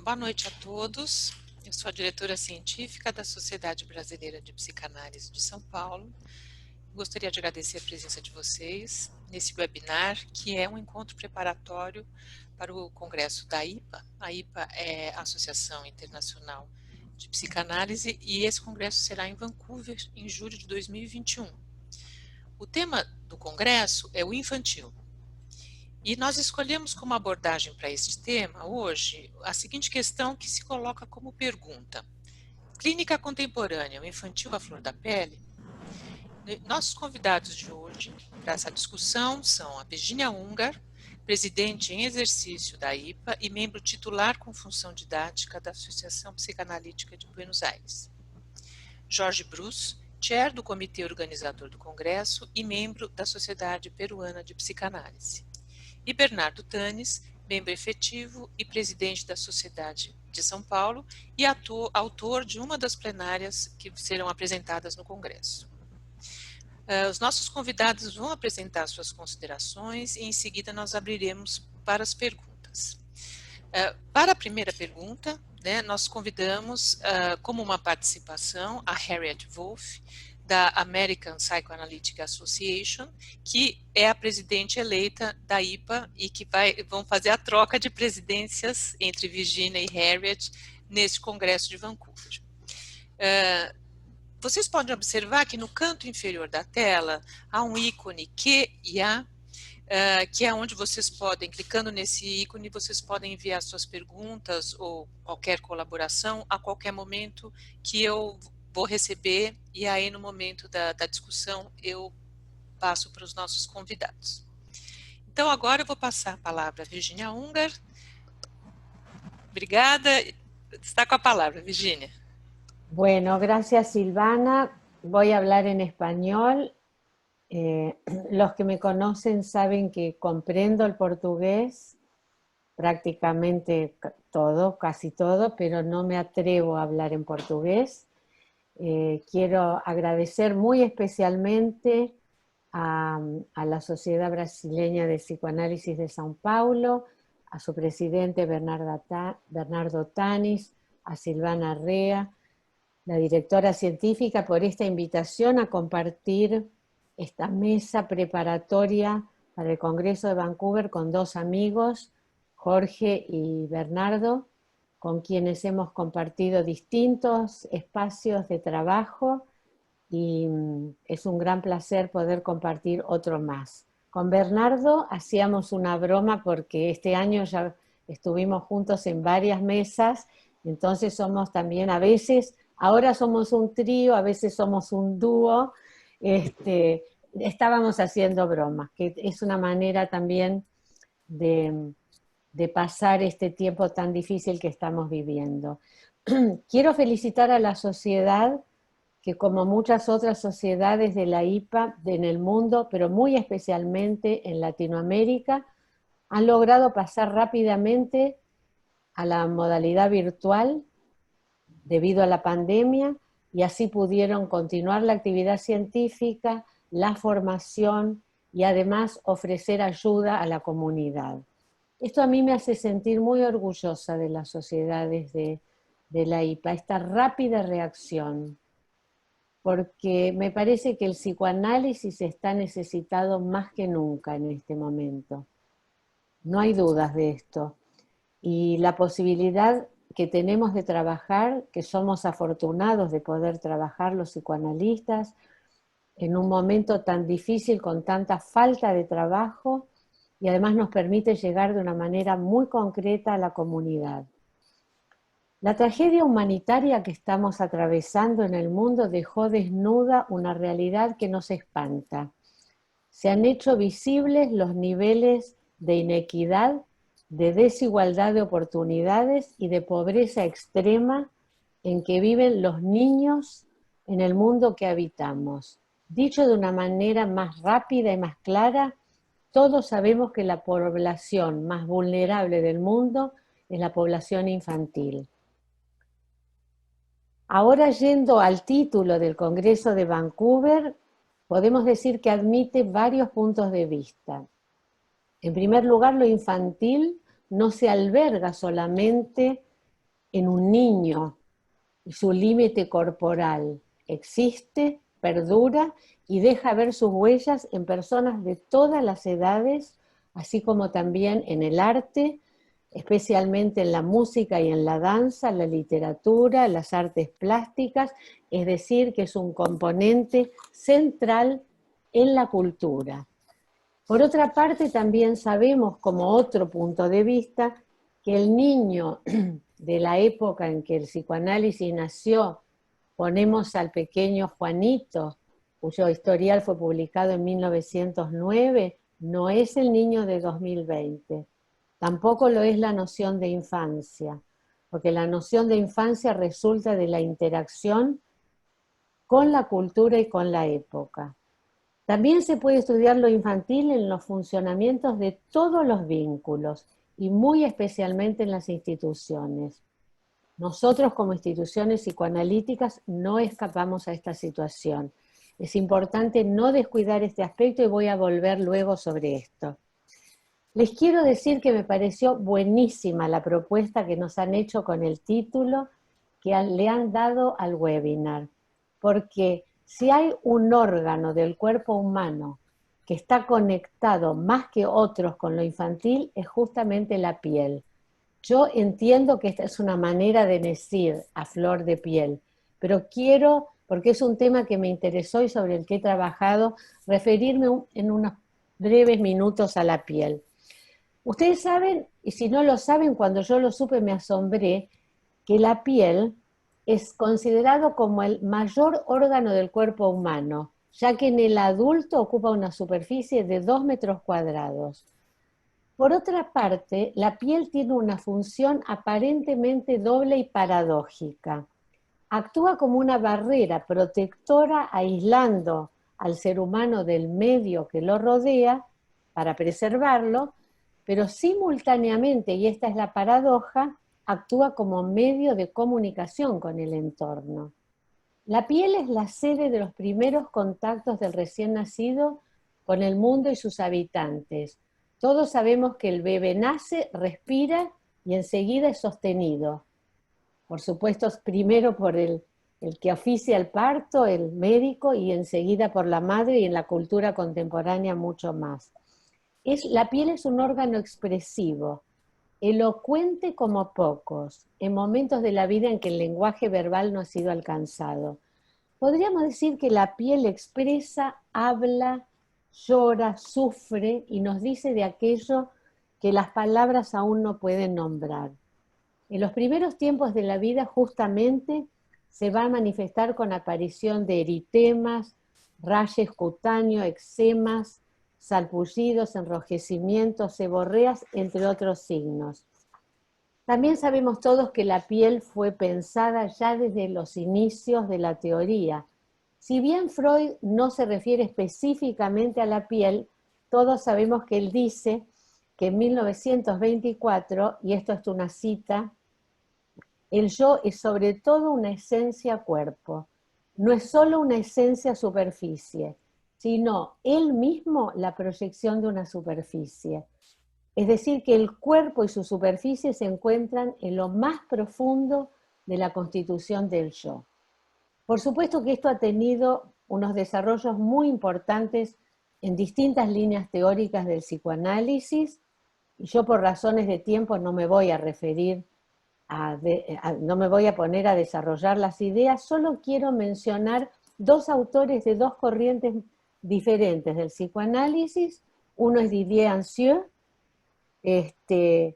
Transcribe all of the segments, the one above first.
Boa noite a todos. Eu sou a diretora científica da Sociedade Brasileira de Psicanálise de São Paulo. Gostaria de agradecer a presença de vocês nesse webinar, que é um encontro preparatório para o congresso da IPA. A IPA é a Associação Internacional de Psicanálise e esse congresso será em Vancouver em julho de 2021. O tema do congresso é o infantil. E nós escolhemos como abordagem para este tema, hoje, a seguinte questão que se coloca como pergunta. Clínica contemporânea, o infantil à flor da pele? Nossos convidados de hoje para essa discussão são a Virginia Ungar, presidente em exercício da IPA e membro titular com função didática da Associação Psicanalítica de Buenos Aires. Jorge Bruce, chair do comitê organizador do congresso e membro da Sociedade Peruana de Psicanálise. E Bernardo Tanis, membro efetivo e presidente da Sociedade de São Paulo e autor de uma das plenárias que serão apresentadas no Congresso. Os nossos convidados vão apresentar suas considerações e em seguida nós abriremos para as perguntas. Para a primeira pergunta, nós convidamos como uma participação a Harriet Wolff, da American Psychoanalytic Association, que é a presidente eleita da IPA e que vão fazer a troca de presidências entre Virginia e Harriet nesse congresso de Vancouver. Vocês podem observar que no canto inferior da tela há um ícone Q e A, que é onde vocês podem, clicando nesse ícone, vocês podem enviar suas perguntas ou qualquer colaboração a qualquer momento que eu vou receber, e aí no momento da discussão eu passo para os nossos convidados. Então agora eu vou passar a palavra a Virginia Ungar. Obrigada. Está com a palavra, Virginia. Bueno, gracias Silvana. Voy a hablar en español. Los que me conocen saben que comprendo el portugués, prácticamente todo, casi todo, pero no me atrevo a hablar en portugués. Quiero agradecer muy especialmente a la Sociedad Brasileña de Psicoanálisis de São Paulo, a su presidente Bernardo Tanis, a Silvana Rea, la directora científica, por esta invitación a compartir esta mesa preparatoria para el Congreso de Vancouver con dos amigos, Jorge y Bernardo, con quienes hemos compartido distintos espacios de trabajo y es un gran placer poder compartir otro más. Con Bernardo hacíamos una broma porque este año ya estuvimos juntos en varias mesas, entonces somos también a veces, ahora somos un trío, a veces somos un dúo, estábamos haciendo bromas, que es una manera también de pasar este tiempo tan difícil que estamos viviendo. Quiero felicitar a la sociedad, que como muchas otras sociedades de la IPA en el mundo, pero muy especialmente en Latinoamérica, han logrado pasar rápidamente a la modalidad virtual debido a la pandemia, y así pudieron continuar la actividad científica, la formación y además ofrecer ayuda a la comunidad. Esto a mí me hace sentir muy orgullosa de las sociedades de la IPA, esta rápida reacción, porque me parece que el psicoanálisis está necesitado más que nunca en este momento. No hay dudas de esto. Y la posibilidad que tenemos de trabajar, que somos afortunados de poder trabajar los psicoanalistas, en un momento tan difícil, con tanta falta de trabajo, y además nos permite llegar de una manera muy concreta a la comunidad. La tragedia humanitaria que estamos atravesando en el mundo dejó desnuda una realidad que nos espanta. Se han hecho visibles los niveles de inequidad, de desigualdad de oportunidades y de pobreza extrema en que viven los niños en el mundo que habitamos. Dicho de una manera más rápida y más clara, todos sabemos que la población más vulnerable del mundo es la población infantil. Ahora, yendo al título del Congreso de Vancouver, podemos decir que admite varios puntos de vista. En primer lugar, lo infantil no se alberga solamente en un niño y su límite corporal existe, perdura y deja ver sus huellas en personas de todas las edades, así como también en el arte, especialmente en la música y en la danza, la literatura, las artes plásticas, es decir, que es un componente central en la cultura. Por otra parte, también sabemos, como otro punto de vista, que el niño de la época en que el psicoanálisis nació, ponemos al pequeño Juanito, cuyo historial fue publicado en 1909, no es el niño de 2020. Tampoco lo es la noción de infancia, porque la noción de infancia resulta de la interacción con la cultura y con la época. También se puede estudiar lo infantil en los funcionamientos de todos los vínculos y muy especialmente en las instituciones. Nosotros como instituciones psicoanalíticas no escapamos a esta situación. Es importante no descuidar este aspecto y voy a volver luego sobre esto. Les quiero decir que me pareció buenísima la propuesta que nos han hecho con el título que le han dado al webinar, porque si hay un órgano del cuerpo humano que está conectado más que otros con lo infantil, es justamente la piel. Yo entiendo que esta es una manera de decir a flor de piel, pero quiero, porque es un tema que me interesó y sobre el que he trabajado, referirme en unos breves minutos a la piel. Ustedes saben, y si no lo saben, cuando yo lo supe me asombré, que la piel es considerado como el mayor órgano del cuerpo humano, ya que en el adulto ocupa una superficie de 2 metros cuadrados. Por otra parte, la piel tiene una función aparentemente doble y paradójica. Actúa como una barrera protectora aislando al ser humano del medio que lo rodea para preservarlo, pero simultáneamente, y esta es la paradoja, actúa como medio de comunicación con el entorno. La piel es la sede de los primeros contactos del recién nacido con el mundo y sus habitantes. Todos sabemos que el bebé nace, respira y enseguida es sostenido. Por supuesto, primero por el que oficia el parto, el médico, y enseguida por la madre y en la cultura contemporánea mucho más. La piel es un órgano expresivo, elocuente como pocos, en momentos de la vida en que el lenguaje verbal no ha sido alcanzado. Podríamos decir que la piel expresa, habla, llora, sufre y nos dice de aquello que las palabras aún no pueden nombrar. En los primeros tiempos de la vida justamente se va a manifestar con aparición de eritemas, rayes cutáneos, eczemas, salpullidos, enrojecimientos, seborreas, entre otros signos. También sabemos todos que la piel fue pensada ya desde los inicios de la teoría. Si bien Freud no se refiere específicamente a la piel, todos sabemos que él dice que en 1924, y esto es una cita, el yo es sobre todo una esencia cuerpo, no es solo una esencia superficie, sino él mismo la proyección de una superficie. Es decir, que el cuerpo y su superficie se encuentran en lo más profundo de la constitución del yo. Por supuesto que esto ha tenido unos desarrollos muy importantes en distintas líneas teóricas del psicoanálisis, y yo por razones de tiempo no me voy a referir no me voy a poner a desarrollar las ideas, solo quiero mencionar dos autores de dos corrientes diferentes del psicoanálisis. Uno es Didier Ancieux, que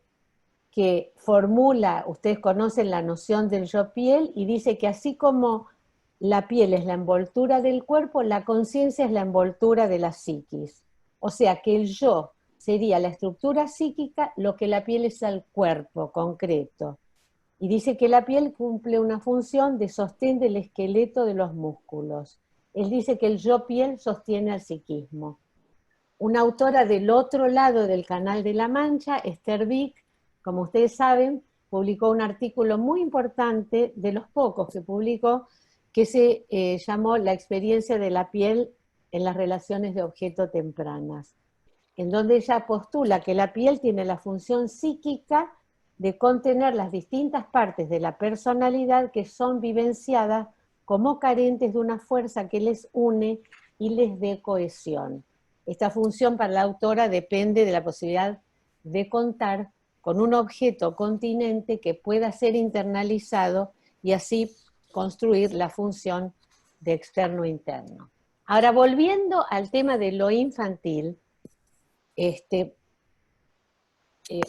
formula, ustedes conocen la noción del yo piel, y dice que así como la piel es la envoltura del cuerpo, la conciencia es la envoltura de la psiquis. O sea que el yo sería la estructura psíquica, lo que la piel es el cuerpo concreto. Y dice que la piel cumple una función de sostén del esqueleto de los músculos. Él dice que el yo piel sostiene al psiquismo. Una autora del otro lado del Canal de la Mancha, Esther Vick, como ustedes saben, publicó un artículo muy importante, de los pocos que publicó, que se llamó La experiencia de la piel en las relaciones de objeto tempranas, en donde ella postula que la piel tiene la función psíquica de contener las distintas partes de la personalidad que son vivenciadas como carentes de una fuerza que les une y les dé cohesión. Esta función para la autora depende de la posibilidad de contar con un objeto continente que pueda ser internalizado y así construir la función de externo-interno. Ahora, volviendo al tema de lo infantil,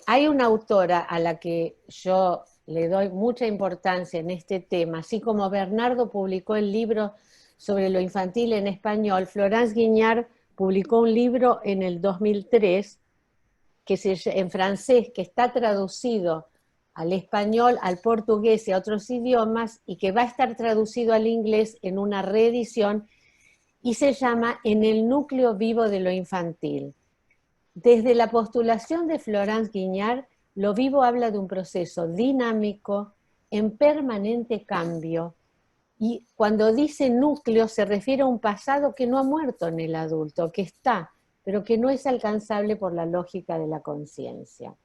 hay una autora a la que yo le doy mucha importancia en este tema, así como Bernardo publicó el libro sobre lo infantil en español, Florence Guignard publicó un libro en el 2003 en francés, que está traducido al español, al portugués y a otros idiomas, y que va a estar traducido al inglés en una reedición, y se llama En el núcleo vivo de lo infantil. Desde la postulación de Florence Guignard, lo vivo habla de un proceso dinámico, en permanente cambio, y cuando dice núcleo se refiere a un pasado que no ha muerto en el adulto, que está, pero que no es alcanzable por la lógica de la conciencia.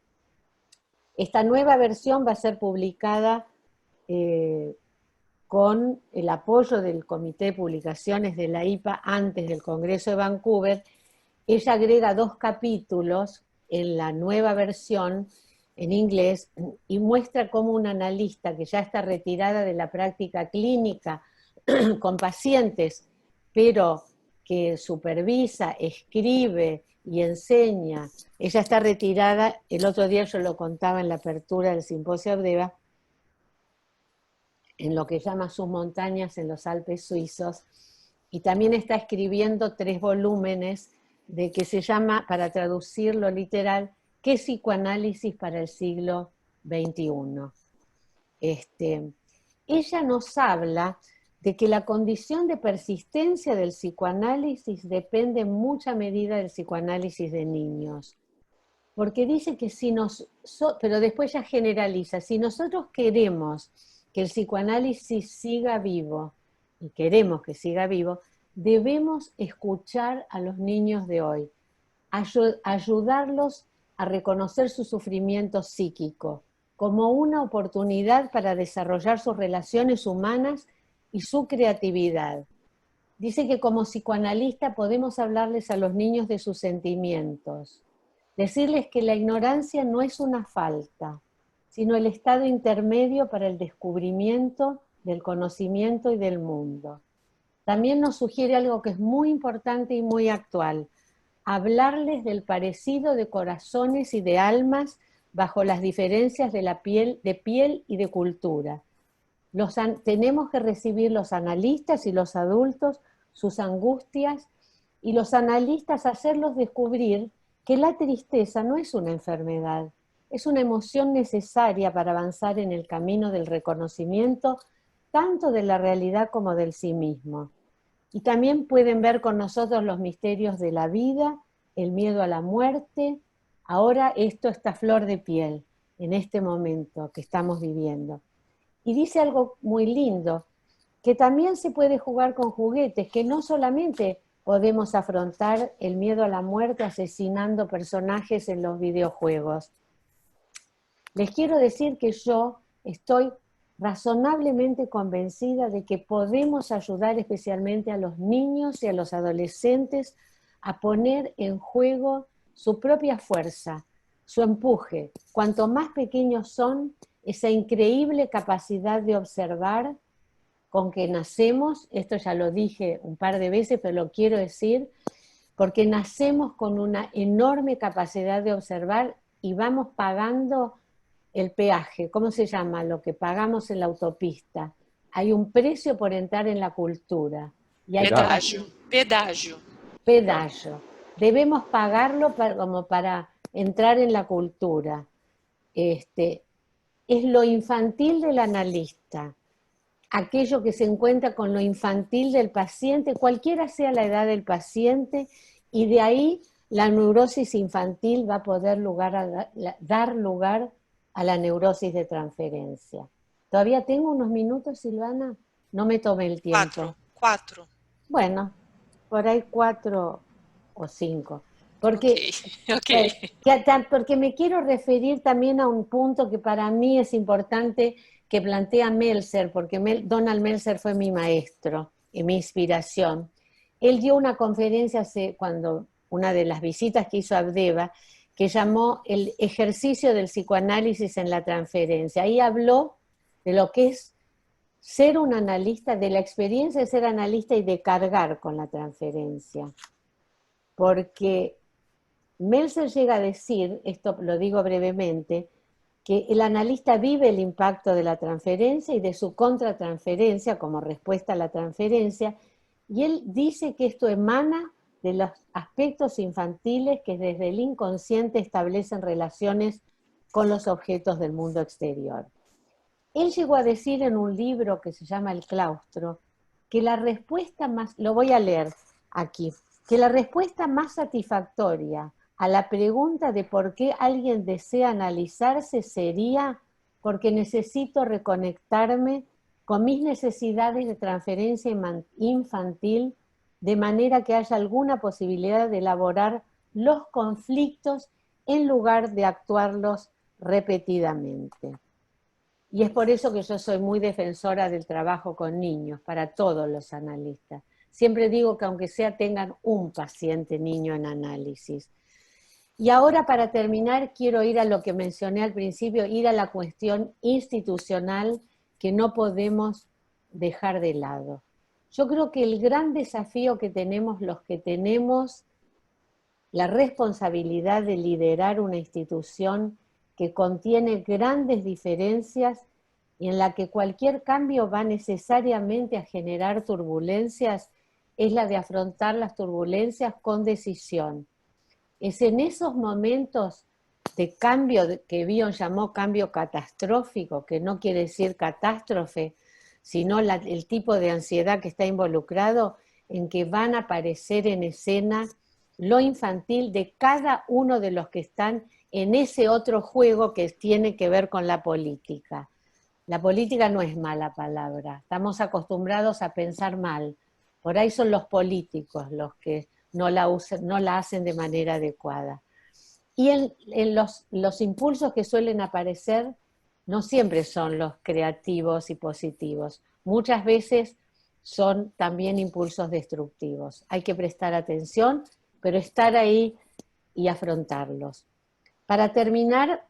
Esta nueva versión va a ser publicada con el apoyo del Comité de Publicaciones de la IPA antes del Congreso de Vancouver. Ella agrega 2 capítulos en la nueva versión en inglés y muestra cómo un analista que ya está retirada de la práctica clínica con pacientes, pero que supervisa, escribe y enseña, ella está retirada, el otro día yo lo contaba en la apertura del Simposio Abdeva, en lo que llama sus montañas en los Alpes suizos, y también está escribiendo 3 volúmenes de que se llama, para traducirlo literal, ¿Qué psicoanálisis para el siglo XXI? Ella nos habla de que la condición de persistencia del psicoanálisis depende en mucha medida del psicoanálisis de niños. Porque dice que pero después ya generaliza, si nosotros queremos que el psicoanálisis siga vivo, y queremos que siga vivo, debemos escuchar a los niños de hoy, ayudarlos a reconocer su sufrimiento psíquico como una oportunidad para desarrollar sus relaciones humanas y su creatividad. Dice que como psicoanalista podemos hablarles a los niños de sus sentimientos, decirles que la ignorancia no es una falta, sino el estado intermedio para el descubrimiento del conocimiento y del mundo. También nos sugiere algo que es muy importante y muy actual, hablarles del parecido de corazones y de almas bajo las diferencias de piel y de cultura. Tenemos que recibir los analistas y los adultos sus angustias, y los analistas hacerlos descubrir que la tristeza no es una enfermedad, es una emoción necesaria para avanzar en el camino del reconocimiento tanto de la realidad como del sí mismo. Y también pueden ver con nosotros los misterios de la vida, el miedo a la muerte. Ahora esto está a flor de piel en este momento que estamos viviendo. Y dice algo muy lindo, que también se puede jugar con juguetes, que no solamente podemos afrontar el miedo a la muerte asesinando personajes en los videojuegos. Les quiero decir que yo estoy razonablemente convencida de que podemos ayudar especialmente a los niños y a los adolescentes a poner en juego su propia fuerza, su empuje. Cuanto más pequeños son, esa increíble capacidad de observar con que nacemos, esto ya lo dije un par de veces, pero lo quiero decir, porque nacemos con una enorme capacidad de observar y vamos pagando el peaje, ¿cómo se llama? Lo que pagamos en la autopista. Hay un precio por entrar en la cultura. Y hay pedaggio. Debemos pagarlo como para entrar en la cultura. Es lo infantil del analista, aquello que se encuentra con lo infantil del paciente, cualquiera sea la edad del paciente, y de ahí la neurosis infantil va a poder dar lugar a la neurosis de transferencia. ¿Todavía tengo unos minutos, Silvana? No me tomé el tiempo. 4. Bueno, por ahí 4 o 5. Ok, Porque, ok. porque me quiero referir también a un punto que para mí es importante que plantea Meltzer, porque Donald Meltzer fue mi maestro y mi inspiración. Él dio una conferencia cuando una de las visitas que hizo a Abdeva, que llamó el ejercicio del psicoanálisis en la transferencia. Ahí habló de lo que es ser un analista, de la experiencia de ser analista y de cargar con la transferencia. Porque Meltzer llega a decir, esto lo digo brevemente, que el analista vive el impacto de la transferencia y de su contratransferencia como respuesta a la transferencia, y él dice que esto emana de los aspectos infantiles que desde el inconsciente establecen relaciones con los objetos del mundo exterior. Él llegó a decir en un libro que se llama El Claustro, que la respuesta más, lo voy a leer aquí, que la respuesta más satisfactoria a la pregunta de por qué alguien desea analizarse sería porque necesito reconectarme con mis necesidades de transferencia infantil de manera que haya alguna posibilidad de elaborar los conflictos en lugar de actuarlos repetidamente. Y es por eso que yo soy muy defensora del trabajo con niños, para todos los analistas. Siempre digo que aunque sea tengan un paciente niño en análisis. Y ahora para terminar quiero ir a lo que mencioné al principio, ir a la cuestión institucional que no podemos dejar de lado. Yo creo que el gran desafío que tenemos los que tenemos la responsabilidad de liderar una institución que contiene grandes diferencias y en la que cualquier cambio va necesariamente a generar turbulencias, es la de afrontar las turbulencias con decisión. Es en esos momentos de cambio que Bion llamó cambio catastrófico, que no quiere decir catástrofe, sino el tipo de ansiedad que está involucrado, en que van a aparecer en escena lo infantil de cada uno de los que están en ese otro juego que tiene que ver con la política. La política no es mala palabra, estamos acostumbrados a pensar mal. Por ahí son los políticos los que no la hacen de manera adecuada. Y en los impulsos que suelen aparecer no siempre son los creativos y positivos. Muchas veces son también impulsos destructivos. Hay que prestar atención, pero estar ahí y afrontarlos. Para terminar,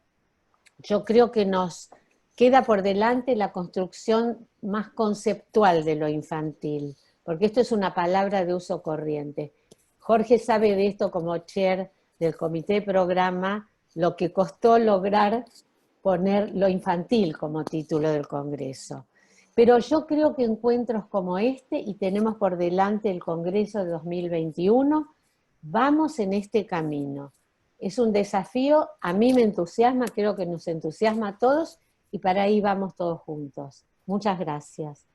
yo creo que nos queda por delante la construcción más conceptual de lo infantil, porque esto es una palabra de uso corriente. Jorge sabe de esto como chair del comité de programa, lo que costó lograr poner lo infantil como título del Congreso. Pero yo creo que encuentros como este, y tenemos por delante el Congreso de 2021, vamos en este camino. Es un desafío, a mí me entusiasma, creo que nos entusiasma a todos, y para ahí vamos todos juntos. Muchas gracias.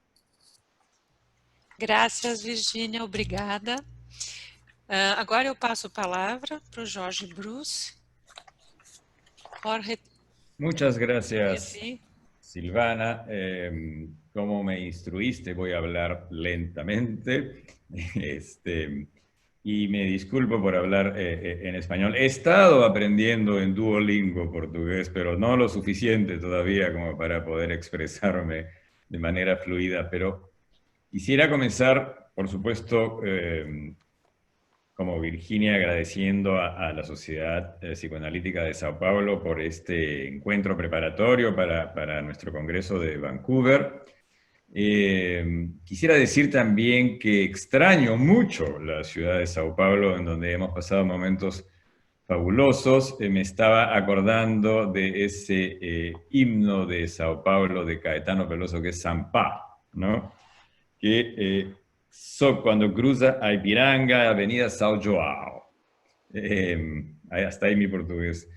Graças, Virgínia, obrigada. Agora eu passo a palavra para o Jorge Bruce. Jorge, Muchas gracias, sí. Silvana. Como me instruiste, voy a hablar lentamente. Y me disculpo por hablar en español. He estado aprendiendo en Duolingo portugués, pero no lo suficiente todavía como para poder expresarme de manera fluida. Pero quisiera comenzar, por supuesto, como Virginia, agradeciendo a la Sociedad Psicoanalítica de Sao Paulo por este encuentro preparatorio para nuestro Congreso de Vancouver. Quisiera decir también que extraño mucho la ciudad de Sao Paulo, en donde hemos pasado momentos fabulosos. Me estaba acordando de ese himno de Sao Paulo de Caetano Veloso, que es Sampa, ¿no? Que cuando cruza a Ipiranga, Avenida São João. Hasta ahí mi portugués.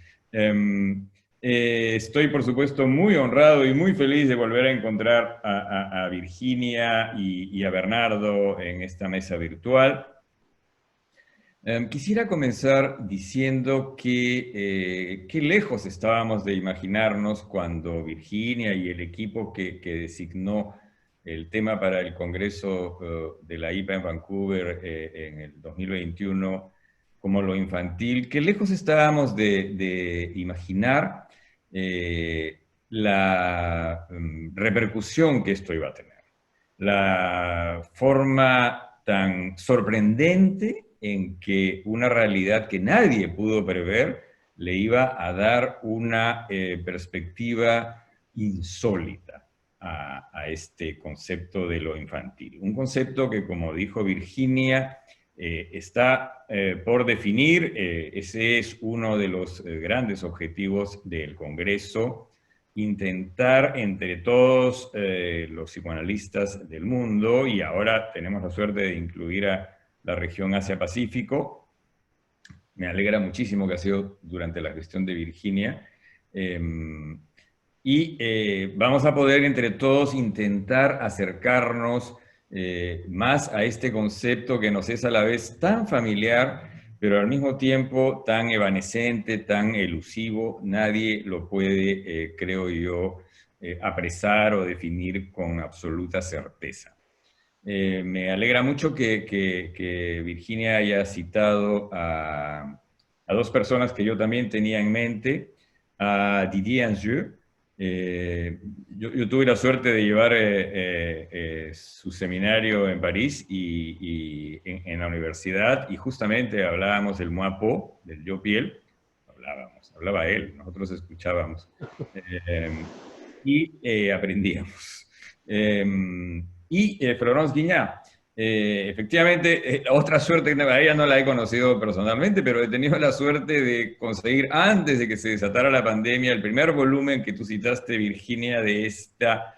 Estoy, por supuesto, muy honrado y muy feliz de volver a encontrar a Virginia y a Bernardo en esta mesa virtual. Quisiera comenzar diciendo que qué lejos estábamos de imaginarnos cuando Virginia y el equipo que designó el tema para el Congreso de la IPA en Vancouver en el 2021 como lo infantil, que lejos estábamos de imaginar la repercusión que esto iba a tener. La forma tan sorprendente en que una realidad que nadie pudo prever le iba a dar una perspectiva insólita a este concepto de lo infantil. Un concepto que, como dijo Virginia, está por definir. Ese es uno de los grandes objetivos del Congreso, intentar entre todos los psicoanalistas del mundo, y ahora tenemos la suerte de incluir a la región Asia-Pacífico. Me alegra muchísimo que ha sido durante la gestión de Virginia. Vamos a poder entre todos intentar acercarnos más a este concepto que nos es a la vez tan familiar, pero al mismo tiempo tan evanescente, tan elusivo. Nadie lo puede, creo yo, apresar o definir con absoluta certeza. Me alegra mucho que Virginia haya citado a dos personas que yo también tenía en mente, a Didier Angieux. Yo tuve la suerte de llevar su seminario en París y en la universidad, y justamente hablábamos del moi po, del yo piel. Hablaba él, nosotros escuchábamos y aprendíamos. Florence Guignat, efectivamente, otra suerte que a ella no la he conocido personalmente, pero he tenido la suerte de conseguir, antes de que se desatara la pandemia, el primer volumen que tú citaste, Virginia, de esta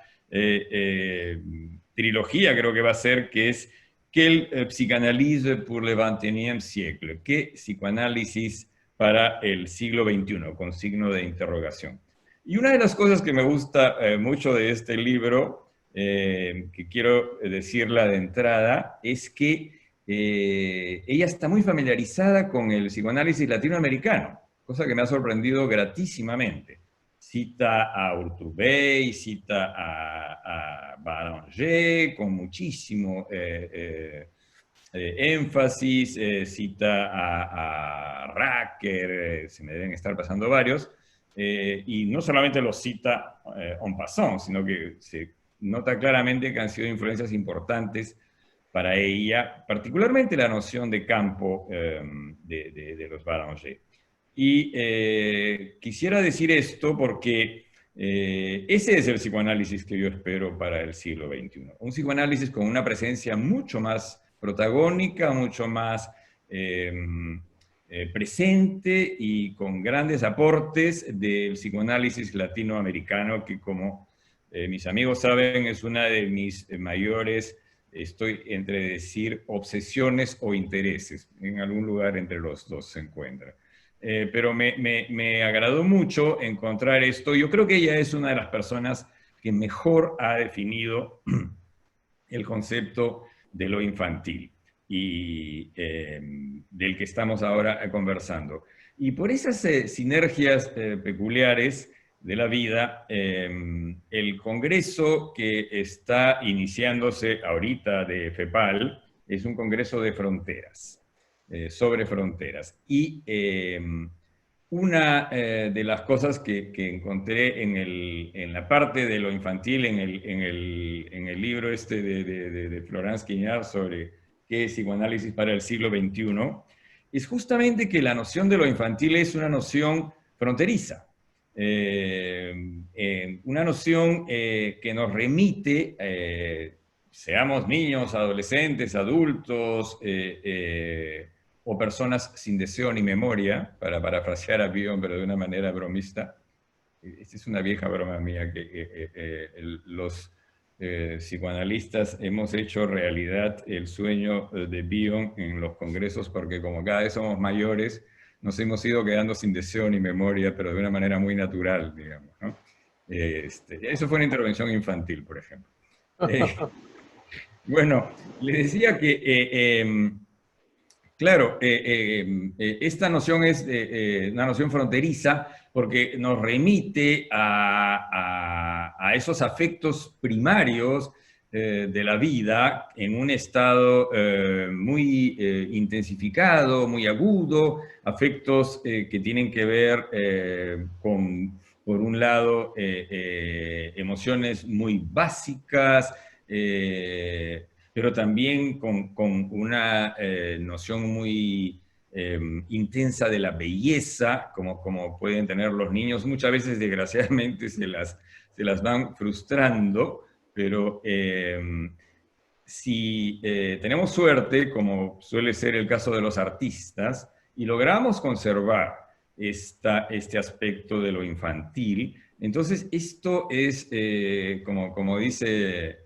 trilogía, creo que va a ser, que es Quelle psychanalyse pour le XXIe siècle, ¿qué psicoanálisis para el siglo XXI? Con signo de interrogación. Y una de las cosas que me gusta mucho de este libro, que quiero decirla de entrada, es que ella está muy familiarizada con el psicoanálisis latinoamericano, cosa que me ha sorprendido gratísimamente. Cita a Urtubey, cita a Baranger con muchísimo énfasis, cita a Racker, se me deben estar pasando varios, y no solamente los cita en passant, sino que se nota claramente que han sido influencias importantes para ella, particularmente la noción de campo de los Baranger. Y quisiera decir esto porque ese es el psicoanálisis que yo espero para el siglo XXI. Un psicoanálisis con una presencia mucho más protagónica, mucho más presente y con grandes aportes del psicoanálisis latinoamericano, que, como mis amigos saben, es una de mis mayores, estoy entre decir obsesiones o intereses. En algún lugar entre los dos se encuentra. Pero me agradó mucho encontrar esto. Yo creo que ella es una de las personas que mejor ha definido el concepto de lo infantil y del que estamos ahora conversando. Y por esas sinergias peculiares de la vida, el congreso que está iniciándose ahorita de FEPAL es un congreso de fronteras, sobre fronteras. Y una de las cosas que encontré en la parte de lo infantil, en el libro este de Florence Guignat sobre qué es psicoanálisis para el siglo XXI, es justamente que la noción de lo infantil es una noción fronteriza. Una noción que nos remite, seamos niños, adolescentes, adultos, o personas sin deseo ni memoria, para parafrasear a Bion, pero de una manera bromista. Esta es una vieja broma mía, que los psicoanalistas hemos hecho realidad el sueño de Bion en los congresos, porque como cada vez somos mayores, nos hemos ido quedando sin deseo ni memoria, pero de una manera muy natural, digamos, ¿no? Eso fue una intervención infantil, por ejemplo. Bueno, le decía que, claro, esta noción es una noción fronteriza porque nos remite a esos afectos primarios de la vida en un estado muy intensificado, muy agudo, afectos que tienen que ver con, por un lado, emociones muy básicas, pero también con una noción muy intensa de la belleza, como pueden tener los niños. Muchas veces, desgraciadamente, se las van frustrando, pero si tenemos suerte, como suele ser el caso de los artistas, y logramos conservar este aspecto de lo infantil, entonces esto es, como dice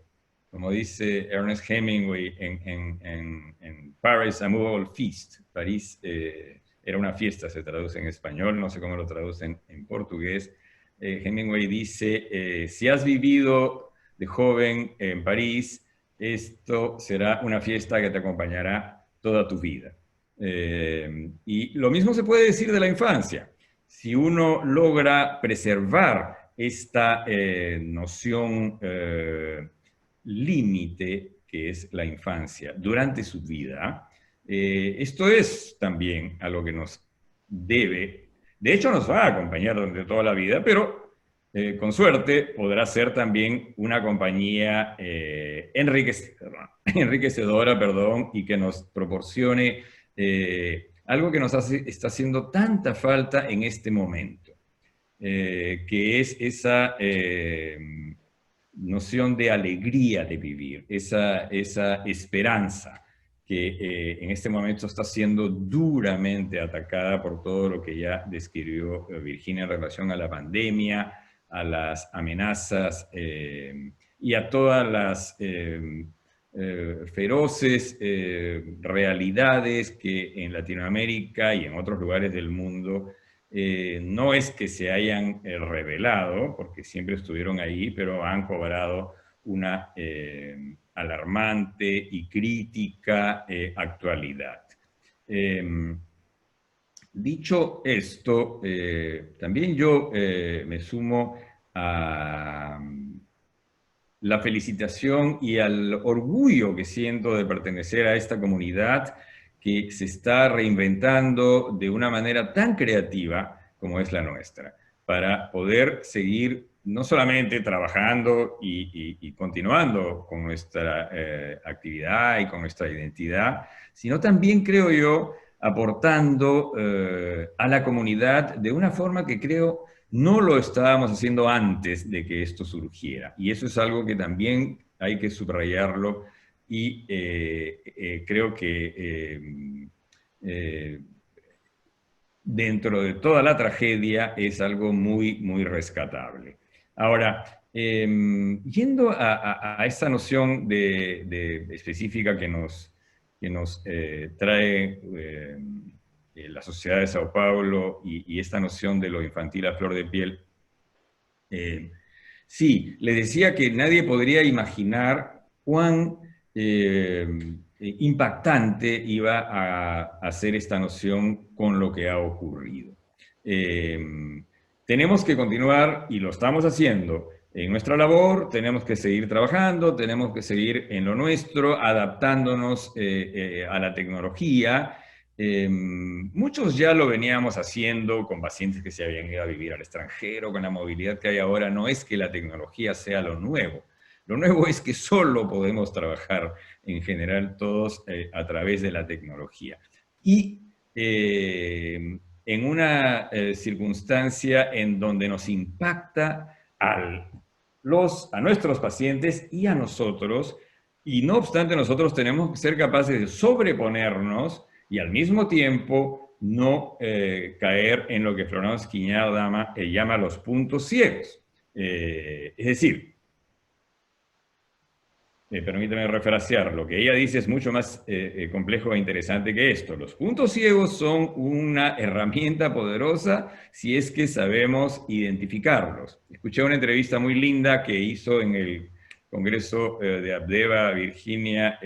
Ernest Hemingway en Paris, a Movable Feast. París era una fiesta, se traduce en español, no sé cómo lo traducen en portugués. Hemingway dice, si has vivido de joven en París, esto será una fiesta que te acompañará toda tu vida. Y lo mismo se puede decir de la infancia. Si uno logra preservar esta noción límite que es la infancia durante su vida, esto es también algo que nos debe, de hecho nos va a acompañar durante toda la vida, pero con suerte podrá ser también una compañía enriquecedora, y que nos proporcione algo que nos está haciendo tanta falta en este momento, que es esa noción de alegría de vivir, esa esperanza que en este momento está siendo duramente atacada por todo lo que ya describió Virginia en relación a la pandemia, a las amenazas y a todas las feroces realidades que en Latinoamérica y en otros lugares del mundo no es que se hayan revelado, porque siempre estuvieron ahí, pero han cobrado una alarmante y crítica actualidad. Dicho esto, también yo me sumo a la felicitación y al orgullo que siento de pertenecer a esta comunidad que se está reinventando de una manera tan creativa como es la nuestra, para poder seguir no solamente trabajando y continuando con nuestra actividad y con nuestra identidad, sino también, creo yo, aportando a la comunidad de una forma que creo no lo estábamos haciendo antes de que esto surgiera. Y eso es algo que también hay que subrayarlo y creo que dentro de toda la tragedia es algo muy, muy rescatable. Ahora, yendo a esta noción específica que nos trae la sociedad de Sao Paulo y esta noción de lo infantil a flor de piel, sí, le decía que nadie podría imaginar cuán impactante iba a ser esta noción con lo que ha ocurrido. Tenemos que continuar, y lo estamos haciendo, en nuestra labor, tenemos que seguir trabajando, tenemos que seguir en lo nuestro, adaptándonos a la tecnología. Muchos ya lo veníamos haciendo con pacientes que se habían ido a vivir al extranjero, con la movilidad que hay ahora. No es que la tecnología sea lo nuevo es que solo podemos trabajar en general todos a través de la tecnología. Y en una circunstancia en donde nos impacta a nuestros pacientes y a nosotros, y no obstante nosotros tenemos que ser capaces de sobreponernos y al mismo tiempo no caer en lo que Florence Quignard llama los puntos ciegos. Es decir, permítame refrasear, lo que ella dice es mucho más complejo e interesante que esto. Los puntos ciegos son una herramienta poderosa si es que sabemos identificarlos. Escuché una entrevista muy linda que hizo en el Congreso de Abdeva, Virginia,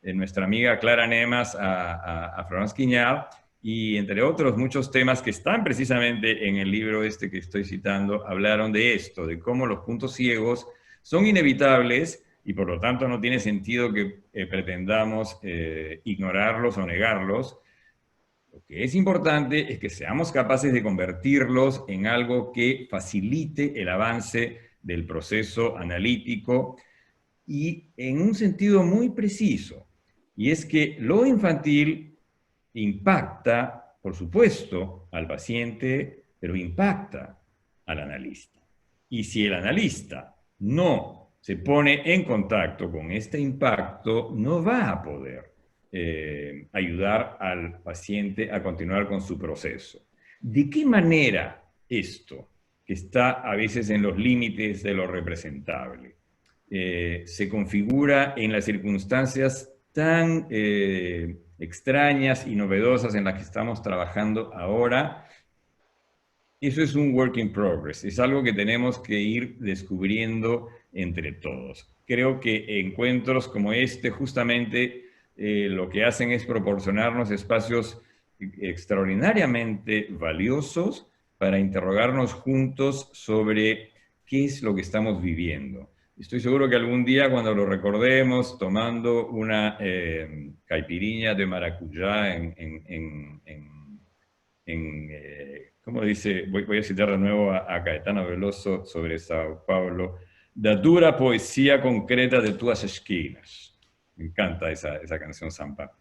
nuestra amiga Clara Nemas a Florence Quignard, y entre otros muchos temas que están precisamente en el libro este que estoy citando, hablaron de esto, de cómo los puntos ciegos son inevitables y por lo tanto no tiene sentido que pretendamos ignorarlos o negarlos. Lo que es importante es que seamos capaces de convertirlos en algo que facilite el avance del proceso analítico y en un sentido muy preciso, y es que lo infantil impacta, por supuesto, al paciente, pero impacta al analista. Y si el analista no se pone en contacto con este impacto, no va a poder ayudar al paciente a continuar con su proceso. ¿De qué manera esto, que está a veces en los límites de lo representable, se configura en las circunstancias tan extrañas y novedosas en las que estamos trabajando ahora? Eso es un work in progress, es algo que tenemos que ir descubriendo entre todos. Creo que encuentros como este justamente lo que hacen es proporcionarnos espacios extraordinariamente valiosos para interrogarnos juntos sobre qué es lo que estamos viviendo. Estoy seguro que algún día, cuando lo recordemos, tomando una caipiriña de maracuyá ¿cómo dice? Voy a citar de nuevo a Caetano Veloso sobre Sao Paulo. Da dura poesía concreta de tuas esquinas. Me encanta esa canción, Zampa.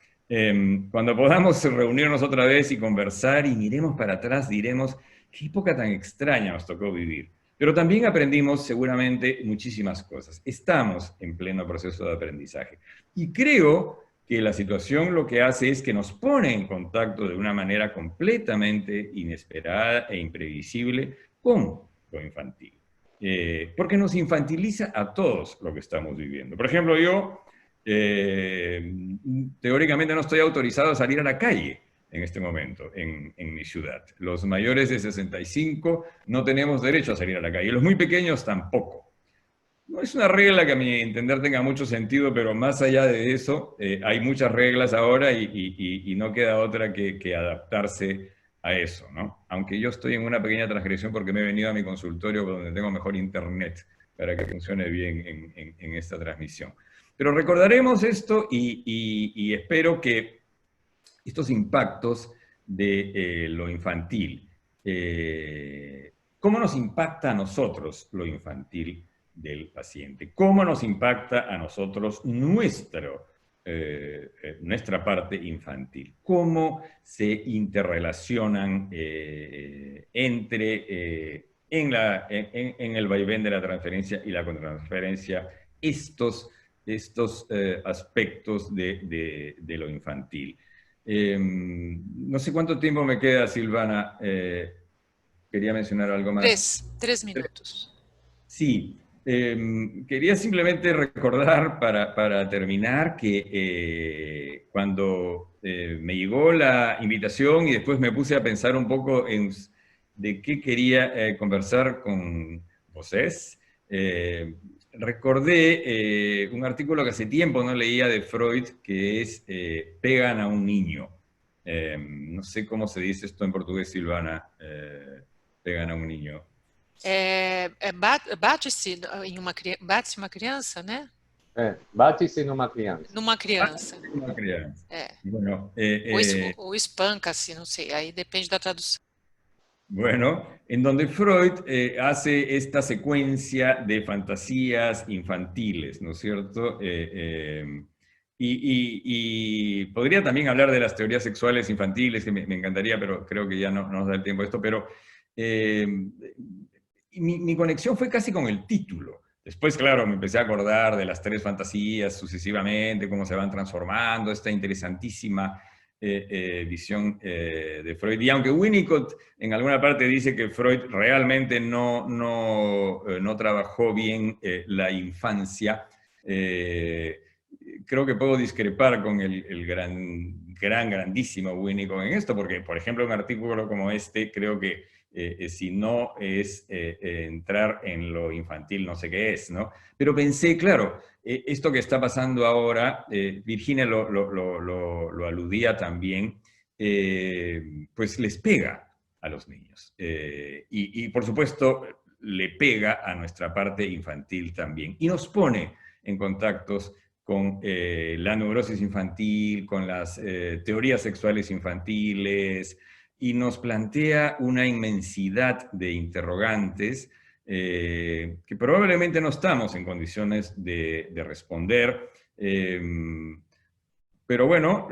Cuando podamos reunirnos otra vez y conversar y miremos para atrás, diremos, qué época tan extraña nos tocó vivir. Pero también aprendimos seguramente muchísimas cosas. Estamos en pleno proceso de aprendizaje. Y creo que la situación lo que hace es que nos pone en contacto de una manera completamente inesperada e imprevisible con lo infantil. Porque nos infantiliza a todos lo que estamos viviendo. Por ejemplo, yo teóricamente no estoy autorizado a salir a la calle en este momento, en mi ciudad. Los mayores de 65 no tenemos derecho a salir a la calle, los muy pequeños tampoco. No es una regla que a mi entender tenga mucho sentido, pero más allá de eso, hay muchas reglas ahora y no queda otra que adaptarse a eso, ¿no? Aunque yo estoy en una pequeña transgresión porque me he venido a mi consultorio donde tengo mejor internet para que funcione bien en esta transmisión. Pero recordaremos esto y espero que estos impactos de lo infantil, ¿cómo nos impacta a nosotros lo infantil del paciente? ¿Cómo nos impacta a nosotros nuestra parte infantil? ¿Cómo se interrelacionan en el vaivén de la transferencia y la contratransferencia estos aspectos de lo infantil? No sé cuánto tiempo me queda, Silvana. Quería mencionar algo más. Tres minutos. Sí. Quería simplemente recordar para terminar que cuando me llegó la invitación y después me puse a pensar un poco de qué quería conversar con vosotros, recordé un artículo que hace tiempo no leía de Freud, que es Pegan a un niño. No sé cómo se dice esto en portugués, Silvana. Pegan a un niño. Bate-se uma criança, né? Bate-se numa criança. Numa criança. Uma criança. Bueno, ou espanca-se, não sei, aí depende da tradução. Bueno, en donde Freud hace esta secuencia de fantasías infantiles, ¿no es cierto? Y podría también hablar de las teorías sexuales infantiles, que me encantaría, pero creo que ya no nos da el tiempo esto, pero mi conexión fue casi con el título. Después, claro, me empecé a acordar de las tres fantasías sucesivamente, cómo se van transformando, esta interesantísima visión de Freud. Y aunque Winnicott en alguna parte dice que Freud realmente no trabajó bien la infancia, creo que puedo discrepar con el grandísimo Winnicott en esto, porque, por ejemplo, un artículo como este, creo que si no es entrar en lo infantil, no sé qué es, ¿no? Pero pensé, claro, esto que está pasando ahora, Virginia lo aludía también, pues les pega a los niños. Y por supuesto, le pega a nuestra parte infantil también. Y nos pone en contactos con la neurosis infantil, con las teorías sexuales infantiles, y nos plantea una inmensidad de interrogantes que probablemente no estamos en condiciones de responder. Pero bueno,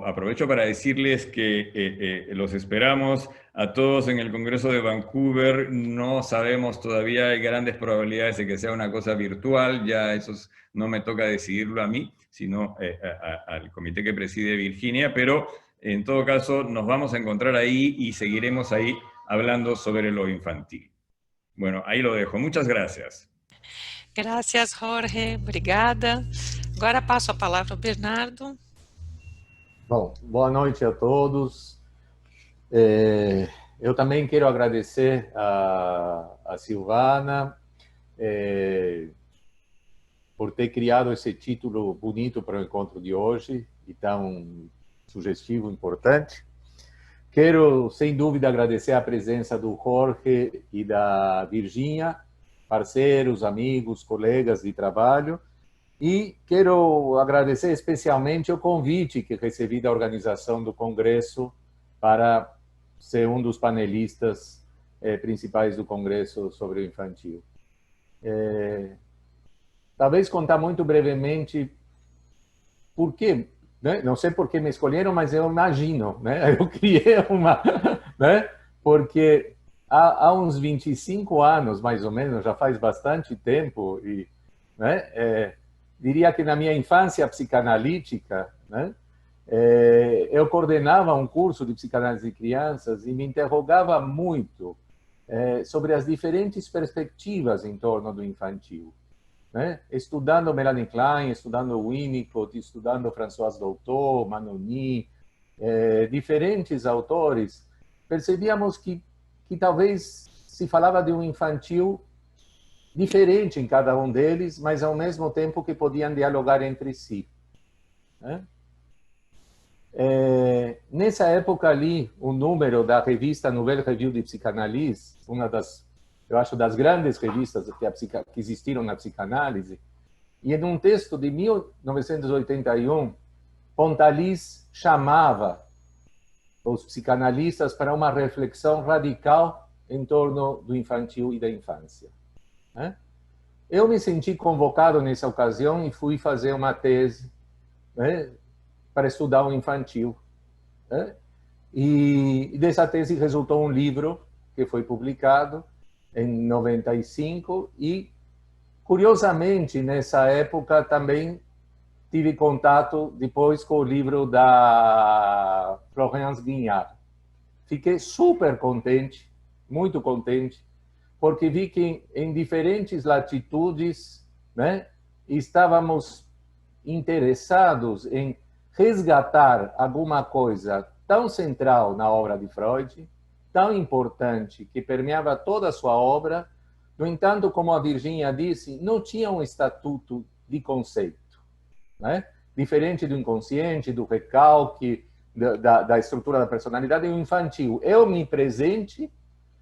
aprovecho para decirles que los esperamos a todos en el Congreso de Vancouver. No sabemos todavía, hay grandes probabilidades de que sea una cosa virtual, ya eso no me toca decidirlo a mí, sino al comité que preside Virginia, pero en todo caso nos vamos a encontrar ahí y seguiremos ahí hablando sobre lo infantil. Bueno, ahí lo dejo. Muchas gracias. Gracias, Jorge. Obrigada. Agora passo a palavra ao Bernardo. Bom, boa noite a todos. Eu também quero agradecer a Silvana por ter criado esse título bonito para o encontro de hoje e tão sugestivo, importante. Quero, sem dúvida, agradecer a presença do Jorge e da Virginia, parceiros, amigos, colegas de trabalho, e quero agradecer especialmente o convite que recebi da organização do Congresso para ser um dos panelistas principais do Congresso sobre o infantil. Talvez contar muito brevemente por quê, né? Não sei por que me escolheram, mas eu imagino, né? Eu criei uma... né? Porque há uns 25 anos, mais ou menos, já faz bastante tempo, e, né? Diria que na minha infância psicanalítica, né? Eu coordenava um curso de psicanálise de crianças e me interrogava muito sobre as diferentes perspectivas em torno do infantil, né? Estudando Melanie Klein, estudando Winnicott, estudando François Dolto, Manoni, diferentes autores, percebíamos que talvez se falava de um infantil diferente em cada um deles, mas ao mesmo tempo que podiam dialogar entre si, né? Nessa época ali, o número da revista Nouvelle Revue de Psychanalyse, uma das, eu acho, das grandes revistas que existiram na psicanálise, e em um texto de 1981, Pontalis chamava os psicanalistas para uma reflexão radical em torno do infantil e da infância, né? Eu me senti convocado nessa ocasião e fui fazer uma tese, né, para estudar o infantil, né? E dessa tese resultou um livro que foi publicado em 95 e, curiosamente, nessa época também tive contato depois com o livro da Florence Guignard. Fiquei super contente, muito contente, porque vi que em diferentes latitudes, né, estávamos interessados em resgatar alguma coisa tão central na obra de Freud, tão importante, que permeava toda a sua obra. No entanto, como a Virginia disse, não tinha um estatuto de conceito, né? Diferente do inconsciente, do recalque, da estrutura da personalidade, o infantil é omnipresente,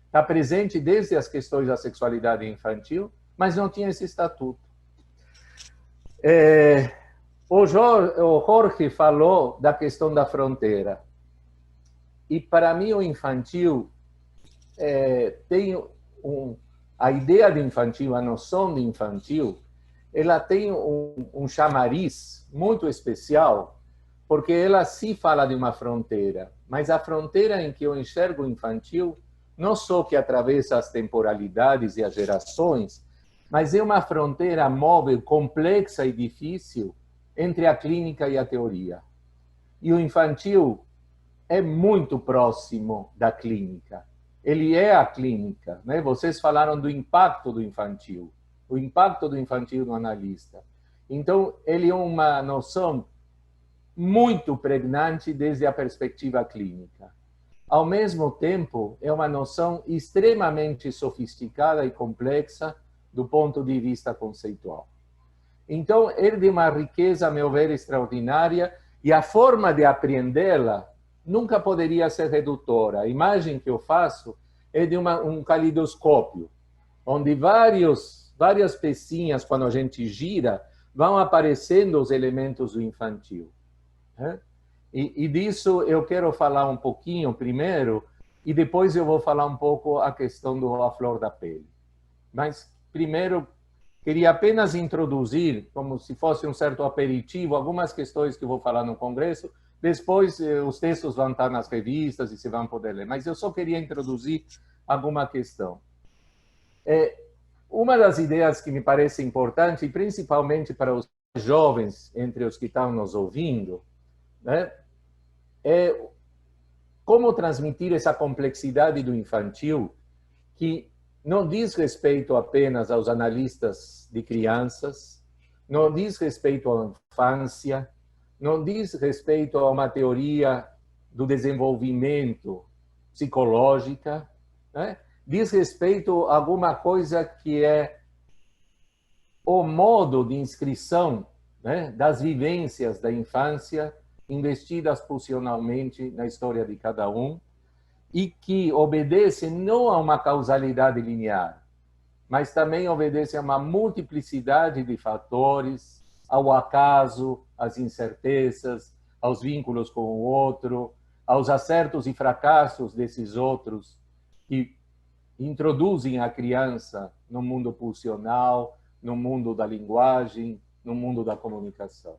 está presente desde as questões da sexualidade infantil, mas não tinha esse estatuto. O Jorge falou da questão da fronteira. E, para mim, o infantil tem a ideia de infantil, a noção de infantil, ela tem um chamariz muito especial, porque ela se fala de uma fronteira, mas a fronteira em que eu enxergo o infantil, não só que atravessa as temporalidades e as gerações, mas é uma fronteira móvel, complexa e difícil entre a clínica e a teoria. E o infantil é muito próximo da clínica. Ele é a clínica, né? Vocês falaram do impacto do infantil, o impacto do infantil no analista. Então, ele é uma noção muito pregnante desde a perspectiva clínica. Ao mesmo tempo, é uma noção extremamente sofisticada e complexa do ponto de vista conceitual. Então, ele tem uma riqueza, a meu ver, extraordinária, e a forma de apreendê-la nunca poderia ser redutora. A imagem que eu faço é de um caleidoscópio, onde vários várias pecinhas, quando a gente gira, vão aparecendo os elementos do infantil. Né? E disso eu quero falar um pouquinho primeiro, e depois eu vou falar um pouco a questão da flor da pele. Mas, primeiro, queria apenas introduzir, como se fosse um certo aperitivo, algumas questões que eu vou falar no congresso. Depois, os textos vão estar nas revistas e você vai poder ler. Mas eu só queria introduzir alguma questão. Uma das ideias que me parece importante, principalmente para os jovens, entre os que estão nos ouvindo, né, é como transmitir essa complexidade do infantil, que não diz respeito apenas aos analistas de crianças, não diz respeito à infância, não diz respeito a uma teoria do desenvolvimento psicológica, né? Diz respeito a alguma coisa que é o modo de inscrição, né, das vivências da infância, investidas pulsionalmente na história de cada um, e que obedece não a uma causalidade linear, mas também obedece a uma multiplicidade de fatores, ao acaso, às incertezas, aos vínculos com o outro, aos acertos e fracassos desses outros que introduzem a criança no mundo pulsional, no mundo da linguagem, no mundo da comunicação.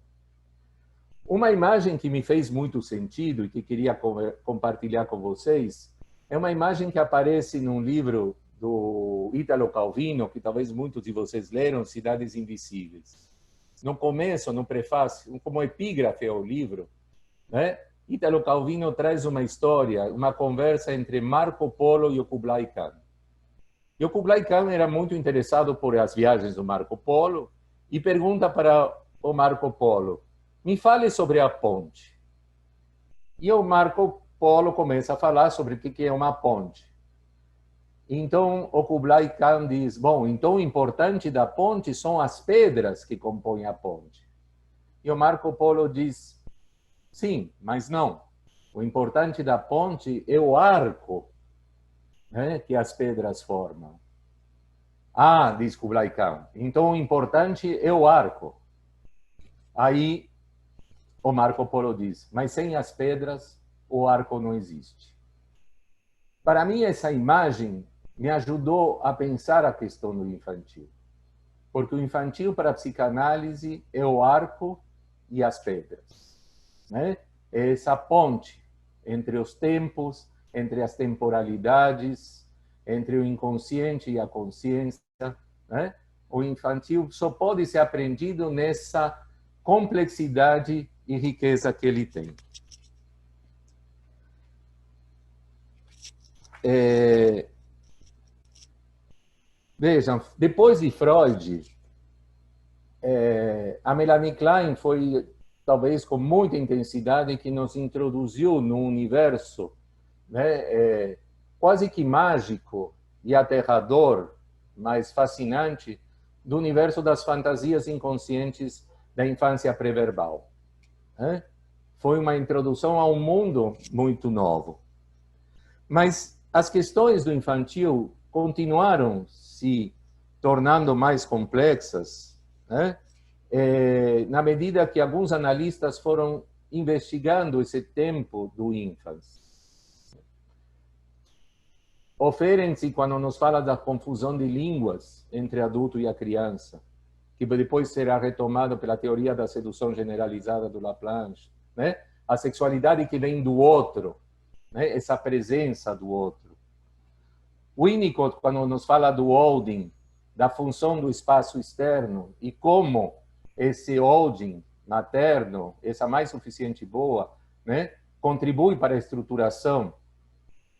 Uma imagem que me fez muito sentido e que queria compartilhar com vocês é uma imagem que aparece num livro do Ítalo Calvino, que talvez muitos de vocês leram, Cidades Invisíveis. No começo, no prefácio, como epígrafe ao livro, né, Ítalo Calvino traz uma história, uma conversa entre Marco Polo e o Kublai Khan. E o Kublai Khan era muito interessado por as viagens do Marco Polo e pergunta para o Marco Polo: me fale sobre a ponte. E o Marco Polo começa a falar sobre o que é uma ponte. Então, o Kublai Khan diz, bom, então o importante da ponte são as pedras que compõem a ponte. E o Marco Polo diz, sim, mas não. O importante da ponte é o arco, né, que as pedras formam. Ah, diz Kublai Khan, então o importante é o arco. Aí o Marco Polo diz, mas sem as pedras, o arco não existe. Para mim, essa imagem me ajudou a pensar a questão do infantil. Porque o infantil, para a psicanálise, é o arco e as pedras. Né? É essa ponte entre os tempos, entre as temporalidades, entre o inconsciente e a consciência. Né? O infantil só pode ser aprendido nessa complexidade e riqueza que ele tem. Vejam, depois de Freud, a Melanie Klein foi, talvez com muita intensidade, que nos introduziu num universo, né, quase que mágico e aterrador, mas fascinante, do universo das fantasias inconscientes da infância pré-verbal. Foi uma introdução a um mundo muito novo. Mas as questões do infantil continuaram se tornando mais complexas, né? Na medida que alguns analistas foram investigando esse tempo do ínfance. O Ferenczi, quando nos fala da confusão de línguas entre adulto e a criança, que depois será retomado pela teoria da sedução generalizada do Laplanche, né? A sexualidade que vem do outro, né? Essa presença do outro. Winnicott, quando nos fala do holding, da função do espaço externo e como esse holding materno, essa mais suficiente boa, né? Contribui para a estruturação,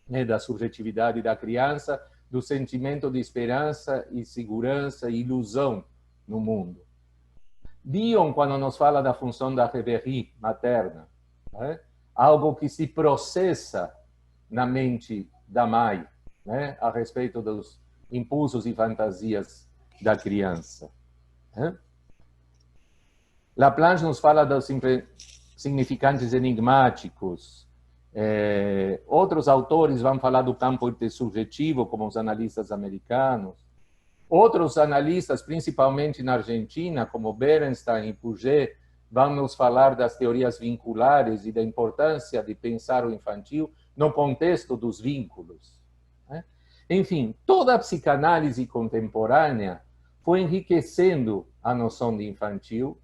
né, da subjetividade da criança, do sentimento de esperança e segurança e ilusão no mundo. Dion, quando nos fala da função da rêverie materna, né, algo que se processa na mente da mãe, né, a respeito dos impulsos e fantasias da criança. Né? Laplanche nos fala dos significantes enigmáticos. Outros autores vão falar do campo intersubjetivo, como os analistas americanos. Outros analistas, principalmente na Argentina, como Berenstein e Puget, vão nos falar das teorias vinculares e da importância de pensar o infantil no contexto dos vínculos. Enfim, toda a psicanálise contemporânea foi enriquecendo a noção de infantil,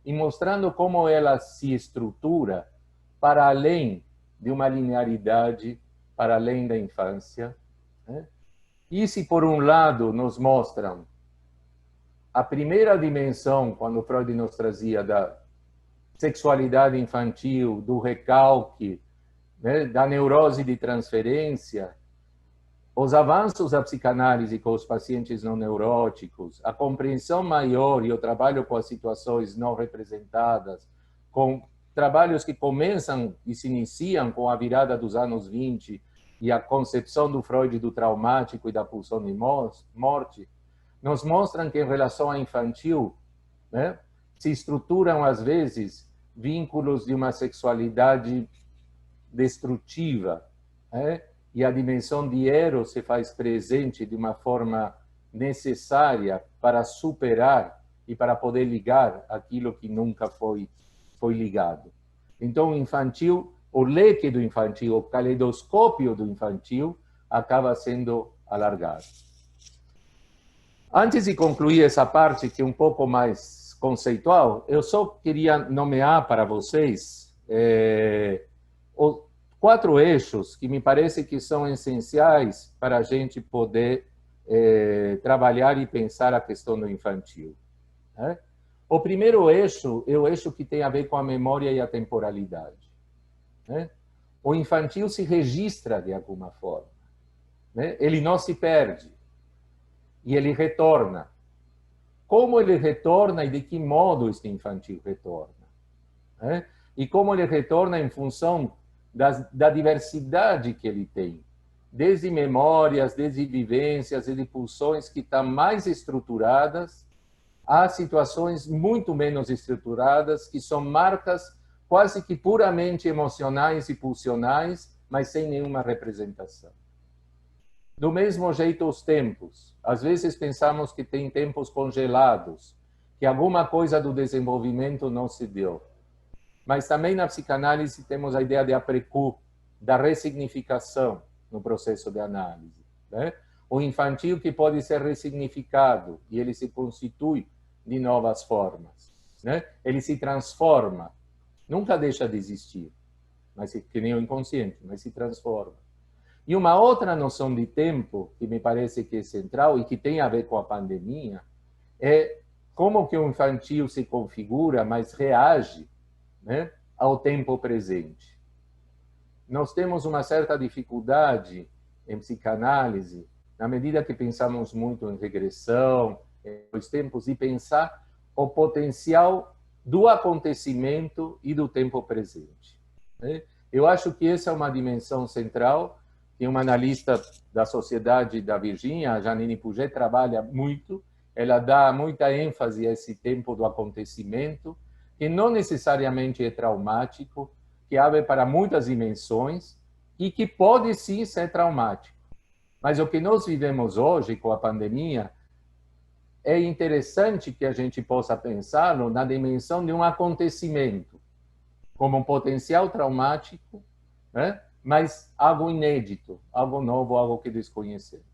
e mostrando como ela se estrutura para além de uma linearidade, para além da infância. E se, por um lado, nos mostram a primeira dimensão, quando Freud nos trazia da sexualidade infantil, do recalque, da neurose de transferência, os avanços da psicanálise com os pacientes não neuróticos, a compreensão maior e o trabalho com as situações não representadas, com trabalhos que começam e se iniciam com a virada dos anos 20 e a concepção do Freud do traumático e da pulsão de morte, nos mostram que, em relação ao infantil, se estruturam, às vezes, vínculos de uma sexualidade destrutiva, e a dimensão de Eros se faz presente de uma forma necessária para superar e para poder ligar aquilo que nunca foi ligado. Então, o infantil, o leque do infantil, o caleidoscópio do infantil, acaba sendo alargado. Antes de concluir essa parte, que é um pouco mais conceitual, eu só queria nomear para vocês os 4 eixos que me parece que são essenciais para a gente poder trabalhar e pensar a questão do infantil. O primeiro eixo é o eixo que tem a ver com a memória e a temporalidade. O infantil se registra de alguma forma. Ele não se perde. E ele retorna. Como ele retorna e de que modo este infantil retorna? E como ele retorna em função da diversidade que ele tem, desde memórias, desde vivências, desde pulsões que estão mais estruturadas, a situações muito menos estruturadas, que são marcas quase que puramente emocionais e pulsionais, mas sem nenhuma representação. Do mesmo jeito, os tempos. Às vezes pensamos que tem tempos congelados, que alguma coisa do desenvolvimento não se deu. Mas também na psicanálise temos a ideia de après-coup, da ressignificação no processo de análise. O infantil que pode ser ressignificado e ele se constitui de novas formas. Ele se transforma, nunca deixa de existir, mas que nem o inconsciente, mas se transforma. E uma outra noção de tempo, que me parece que é central e que tem a ver com a pandemia, é como que o infantil se configura, mas reage ao tempo presente. Nós temos uma certa dificuldade em psicanálise, na medida que pensamos muito em regressão, os tempos, e pensar o potencial do acontecimento e do tempo presente. Eu acho que essa é uma dimensão central, que uma analista da Sociedade da Virgínia, a Janine Puget, trabalha muito. Ela dá muita ênfase a esse tempo do acontecimento, que não necessariamente é traumático, que abre para muitas dimensões e que pode sim ser traumático. Mas o que nós vivemos hoje com a pandemia, é interessante que a gente possa pensá-lo na dimensão de um acontecimento, como um potencial traumático, mas algo inédito, algo novo, algo que desconhecemos.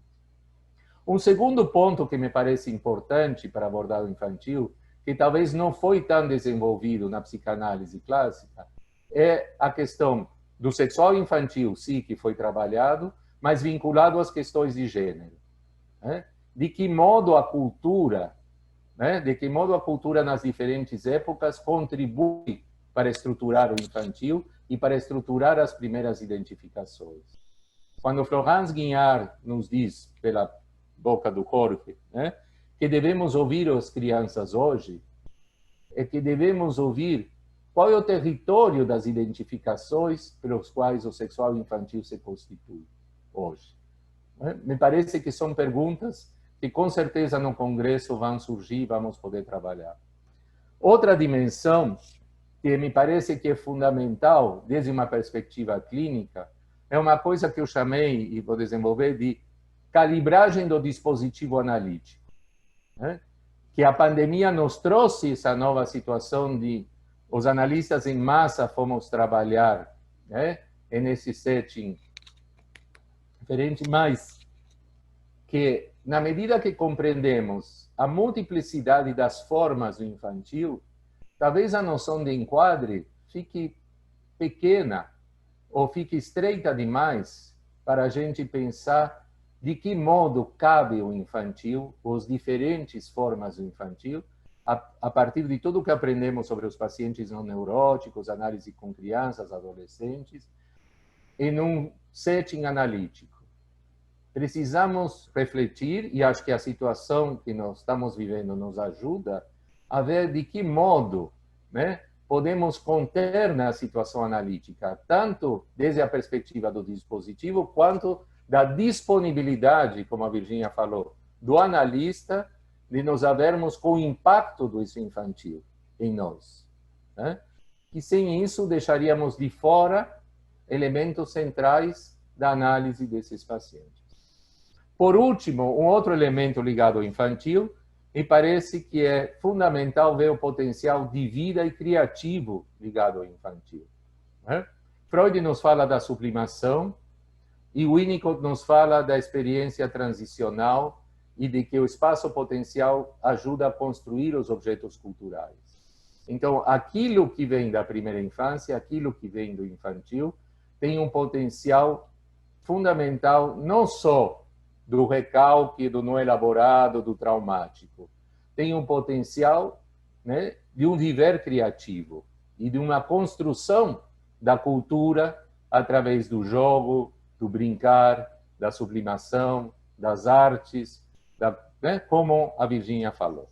Um segundo ponto que me parece importante para abordar o infantil, que talvez não foi tão desenvolvido na psicanálise clássica, é a questão do sexual infantil, sim, que foi trabalhado, mas vinculado às questões de gênero. De que modo a cultura, nas diferentes épocas contribui para estruturar o infantil e para estruturar as primeiras identificações. Quando Florence Guignard nos diz, pela boca do Jorge, que devemos ouvir as crianças hoje, é que devemos ouvir qual é o território das identificações pelos quais o sexual infantil se constitui hoje. Me parece que são perguntas que com certeza no Congresso vão surgir e vamos poder trabalhar. Outra dimensão que me parece que é fundamental desde uma perspectiva clínica é uma coisa que eu chamei, e vou desenvolver, de calibragem do dispositivo analítico, né? Que a pandemia nos trouxe essa nova situação de os analistas em massa fomos trabalhar, né, nesse setting diferente, mas que, na medida que compreendemos a multiplicidade das formas do infantil, talvez a noção de enquadre fique pequena ou fique estreita demais para a gente pensar de que modo cabe o infantil, as diferentes formas do infantil, a partir de tudo que aprendemos sobre os pacientes não neuróticos, análise com crianças, adolescentes, em um setting analítico. Precisamos refletir, e acho que a situação que nós estamos vivendo nos ajuda a ver de que modo, né, podemos conter na situação analítica, tanto desde a perspectiva do dispositivo, quanto da disponibilidade, como a Virginia falou, do analista, de nos havermos com o impacto do infantil em nós, né? E sem isso deixaríamos de fora elementos centrais da análise desses pacientes. Por último, um outro elemento ligado ao infantil, me parece que é fundamental ver o potencial de vida e criativo ligado ao infantil, né? Freud nos fala da sublimação e Winnicott nos fala da experiência transicional e de que o espaço potencial ajuda a construir os objetos culturais. Então, aquilo que vem da primeira infância, aquilo que vem do infantil, tem um potencial fundamental não só do recalque, do não elaborado, do traumático. Tem um potencial, né, de um viver criativo e de uma construção da cultura através do jogo, do brincar, da sublimação, das artes, né, como a Virginia falou.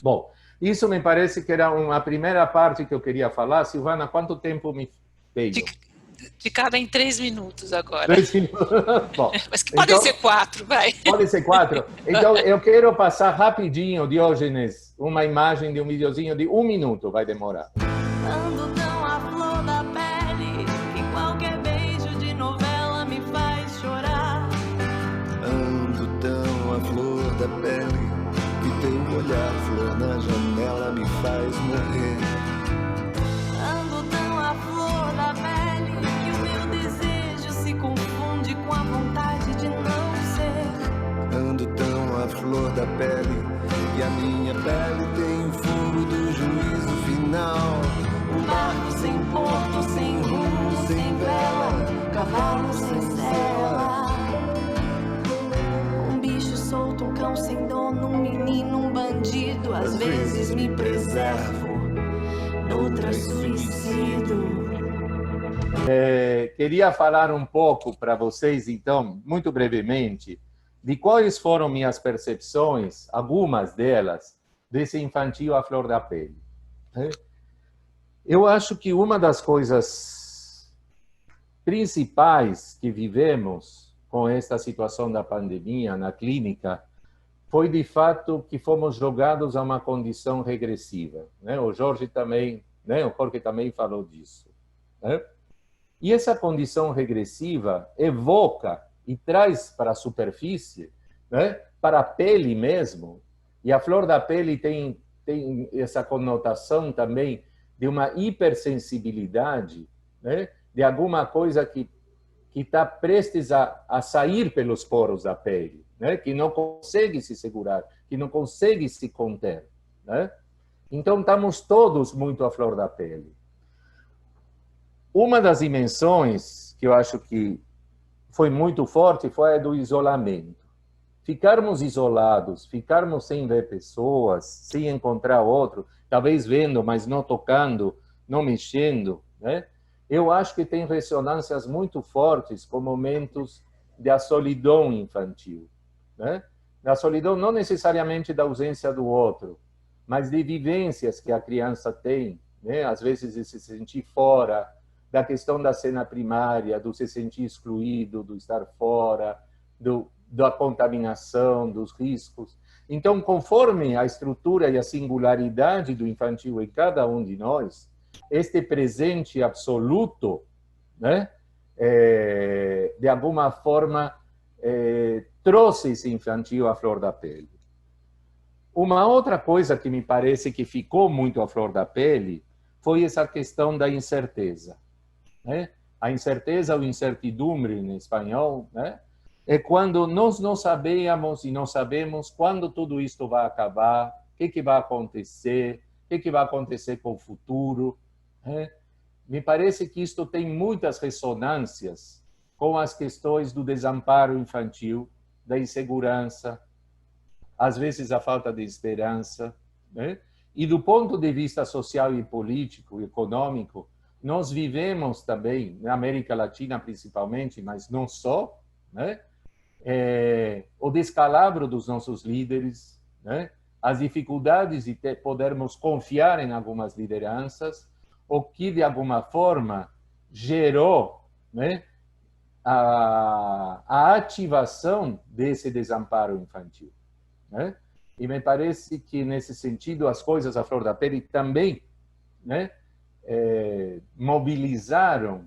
Bom, isso me parece que era uma primeira parte que eu queria falar. Silvana, quanto tempo me veio? De cada em 3 minutos agora. 3 minutos. Bom, mas que podem ser 4, vai. Pode ser 4. Então, eu quero passar rapidinho, Diógenes, uma imagem de um videozinho de 1 minuto, vai demorar. Ando tão à flor da pele que qualquer beijo de novela me faz chorar. Ando tão à flor da pele que teu olhar, flor na janela, me faz morrer. Ando tão à flor da pele que o meu desejo se confunde com a vontade de não ser. Ando tão à flor da pele que a minha pele tem o fogo do juízo final. Um barco sem porto, sem rumo, sem vela, cavalo sem sela. Um bicho solto, um cão sem dono, um menino, um bandido. Às vezes me preservo, noutras suicido. Queria falar um pouco para vocês, então, muito brevemente, de quais foram minhas percepções, algumas delas, desse infantil à flor da pele. Eu acho que uma das coisas principais que vivemos com esta situação da pandemia na clínica foi, de fato, que fomos jogados a uma condição regressiva, né? O Jorge também, né? O Jorge também falou disso, né? E essa condição regressiva evoca e traz para a superfície, né? Para a pele mesmo, e a flor da pele tem essa conotação também de uma hipersensibilidade, né? De alguma coisa que está prestes a sair pelos poros da pele, né? Que não consegue se segurar, que não consegue se conter, né? Então, estamos todos muito à flor da pele. Uma das dimensões que eu acho que foi muito forte foi a do isolamento. Ficarmos isolados, ficarmos sem ver pessoas, sem encontrar outro, talvez vendo, mas não tocando, não mexendo, né? Eu acho que tem ressonâncias muito fortes com momentos da solidão infantil, né? Da solidão não necessariamente da ausência do outro, mas de vivências que a criança tem, né? Às vezes de se sentir fora, da questão da cena primária, do se sentir excluído, do estar fora, da contaminação, dos riscos. Então, conforme a estrutura e a singularidade do infantil em cada um de nós, este presente absoluto, né, de alguma forma, trouxe esse infantil à flor da pele. Uma outra coisa que me parece que ficou muito à flor da pele foi essa questão da incerteza, né? A incerteza ou incertidumbre em espanhol, né? É quando nós não sabemos e não sabemos quando tudo isto vai acabar, o que vai acontecer, o que vai acontecer com o futuro, né? Me parece que isto tem muitas ressonâncias com as questões do desamparo infantil, da insegurança, às vezes a falta de esperança, né? E do ponto de vista social e político, econômico, nós vivemos também, na América Latina principalmente, mas não só, né? O descalabro dos nossos líderes, né? As dificuldades de podermos confiar em algumas lideranças, o que de alguma forma gerou, né, a ativação desse desamparo infantil, né? E me parece que nesse sentido as coisas à flor da pele também, né, mobilizaram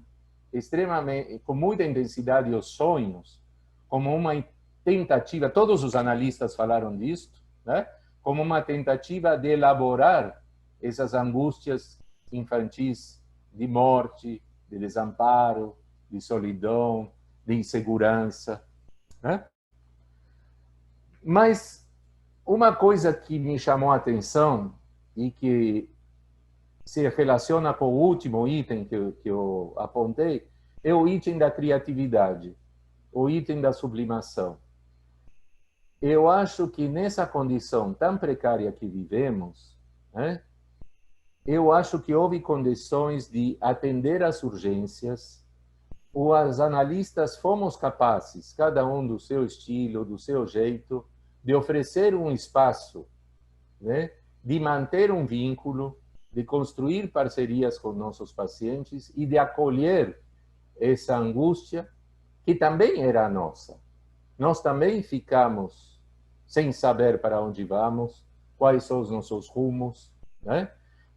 extremamente, com muita intensidade, os sonhos, como uma tentativa, todos os analistas falaram disso, né, como uma tentativa de elaborar essas angústias infantis de morte, de desamparo, de solidão, de insegurança, né? Mas uma coisa que me chamou a atenção e que se relaciona com o último item que eu apontei é o item da criatividade, o item da sublimação. Eu acho que nessa condição tão precária que vivemos, né, eu acho que houve condições de atender às urgências. Os analistas fomos capazes, cada um do seu estilo, do seu jeito, de oferecer um espaço, né, de manter um vínculo, de construir parcerias com nossos pacientes e de acolher essa angústia que também era nossa. Nós também ficamos sem saber para onde vamos, quais são os nossos rumos, né?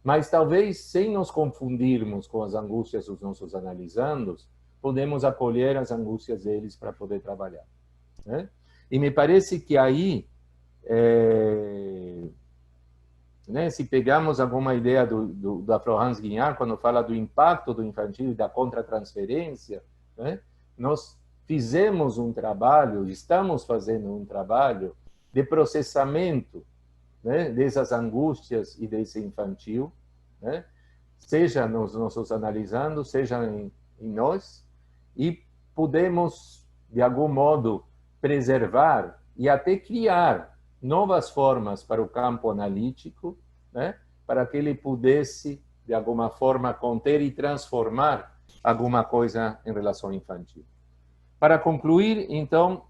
Mas talvez sem nos confundirmos com as angústias dos nossos analisandos, podemos acolher as angústias deles para poder trabalhar, né? E me parece que aí, né, se pegamos alguma ideia da Florence Guignard, quando fala do impacto do infantil e da contratransferência, né, nós fizemos um trabalho, estamos fazendo um trabalho de processamento, né, dessas angústias e desse infantil, né, seja nos nossos analisandos, seja em nós, e podemos, de algum modo, preservar e até criar novas formas para o campo analítico, né, para que ele pudesse, de alguma forma, conter e transformar alguma coisa em relação ao infantil. Para concluir, então,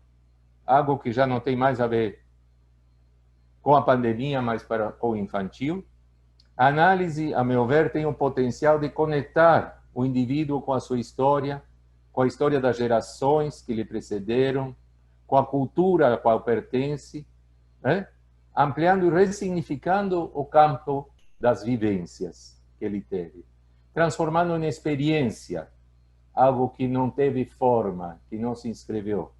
algo que já não tem mais a ver com a pandemia, mas com o infantil, a análise, a meu ver, tem o potencial de conectar o indivíduo com a sua história, com a história das gerações que lhe precederam, com a cultura a qual pertence, né? Ampliando e ressignificando o campo das vivências que ele teve, transformando em experiência algo que não teve forma, que não se inscreveu.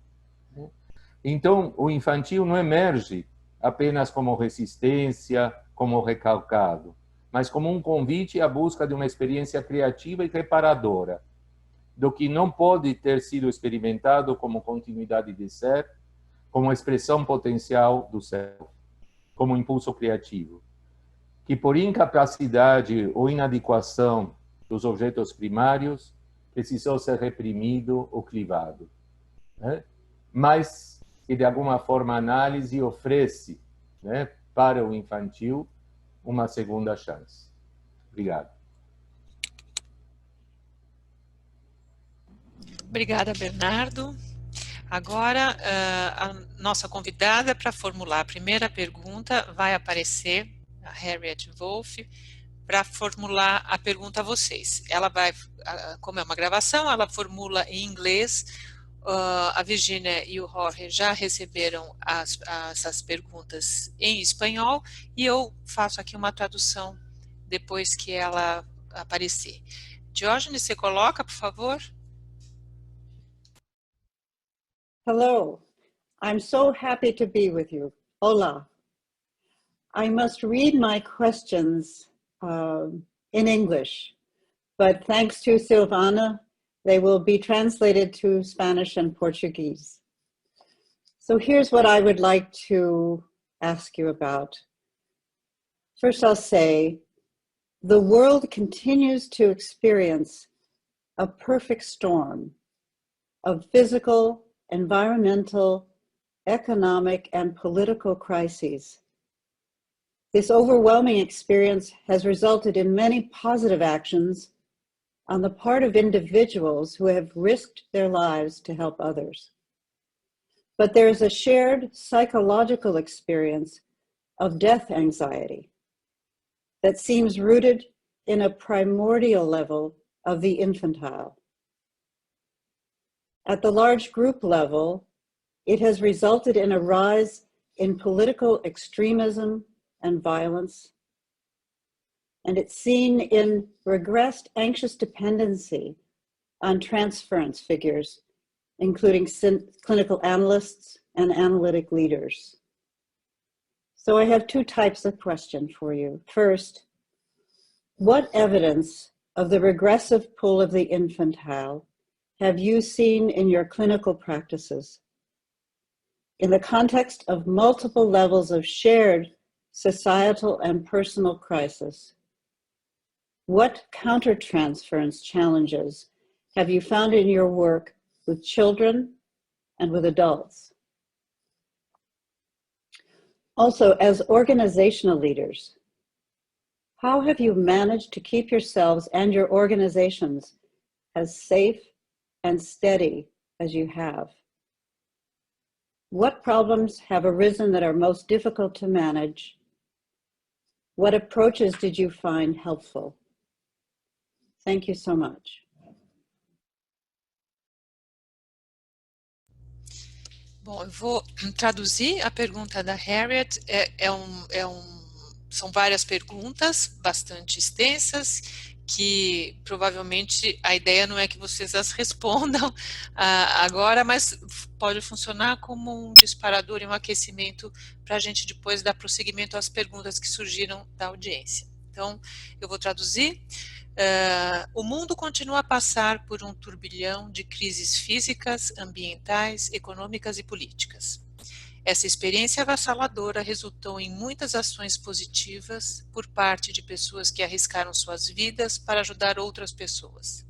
Então, o infantil não emerge apenas como resistência, como recalcado, mas como um convite à busca de uma experiência criativa e reparadora, do que não pode ter sido experimentado como continuidade de ser, como expressão potencial do ser, como impulso criativo, que por incapacidade ou inadequação dos objetos primários precisou ser reprimido ou clivado, né? Mas que de alguma forma a análise oferece, né, para o infantil uma segunda chance. Obrigado. Obrigada, Bernardo. Agora, a nossa convidada para formular a primeira pergunta vai aparecer, a Harriet Wolff, para formular a pergunta a vocês. Ela vai, como é uma gravação, ela formula em inglês. A Virginia e o Jorge já receberam essas perguntas em espanhol e eu faço aqui uma tradução depois que ela aparecer. Diógenes, você coloca, por favor? Hello, I'm so happy to be with you. Hola. I must read my questions in English, but thanks to Silvana, they will be translated to Spanish and Portuguese. So here's what I would like to ask you about. First, I'll say, the world continues to experience a perfect storm of physical, environmental, economic, and political crises. This overwhelming experience has resulted in many positive actions on the part of individuals who have risked their lives to help others. But there is a shared psychological experience of death anxiety that seems rooted in a primordial level of the infantile. At the large group level, it has resulted in a rise in political extremism and violence, and it's seen in regressed anxious dependency on transference figures, including clinical analysts and analytic leaders. So I have two types of question for you. First, what evidence of the regressive pull of the infantile have you seen in your clinical practices in the context of multiple levels of shared societal and personal crisis? What countertransference challenges have you found in your work with children and with adults? Also, as organizational leaders, how have you managed to keep yourselves and your organizations as safe and steady as you have? What problems have arisen that are most difficult to manage? What approaches did you find helpful? Thank you so much. Bom, eu vou traduzir a pergunta da Harriet. São várias perguntas, bastante extensas, que provavelmente a ideia não é que vocês as respondam agora, mas pode funcionar como um disparador e um aquecimento para a gente depois dar prosseguimento às perguntas que surgiram da audiência. Então, eu vou traduzir. O mundo continua a passar por um turbilhão de crises físicas, ambientais, econômicas e políticas. Essa experiência avassaladora resultou em muitas ações positivas por parte de pessoas que arriscaram suas vidas para ajudar outras pessoas.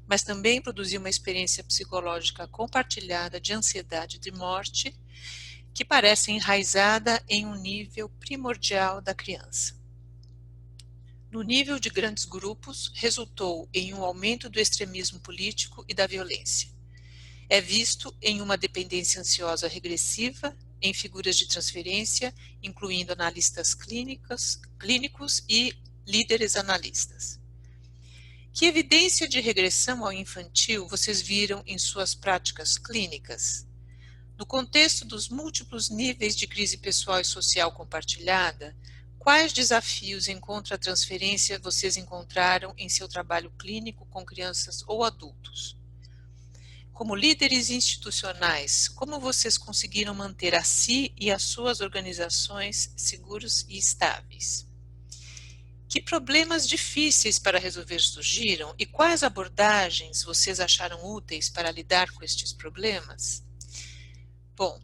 Mas também produziu uma experiência psicológica compartilhada de ansiedade e de morte, que parece enraizada em um nível primordial da criança. No nível de grandes grupos, resultou em um aumento do extremismo político e da violência. É visto em uma dependência ansiosa regressiva, em figuras de transferência, incluindo analistas clínicos e líderes analistas. Que evidência de regressão ao infantil vocês viram em suas práticas clínicas? No contexto dos múltiplos níveis de crise pessoal e social compartilhada, quais desafios em contra-transferência vocês encontraram em seu trabalho clínico com crianças ou adultos? Como líderes institucionais, como vocês conseguiram manter a si e as suas organizações seguros e estáveis? Que problemas difíceis para resolver surgiram e quais abordagens vocês acharam úteis para lidar com estes problemas? Bom,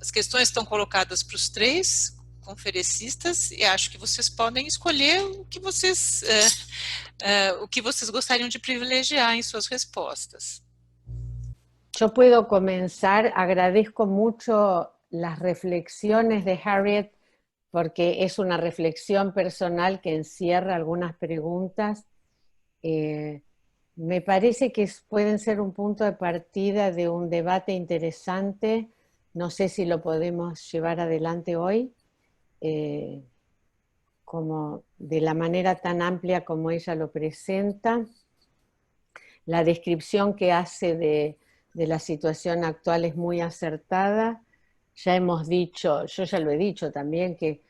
as questões estão colocadas para os três conferencistas e acho que vocês podem escolher o que vocês gostariam de privilegiar em suas respostas. Yo puedo comenzar. Agradezco mucho las reflexiones de Harriet porque es una reflexión personal que encierra algunas preguntas. Me parece que pueden ser un punto de partida de un debate interesante. No sé si lo podemos llevar adelante hoy, como de la manera tan amplia como ella lo presenta. La descripción que hace de la situación actual es muy acertada. Ya hemos dicho, yo ya lo he dicho también, que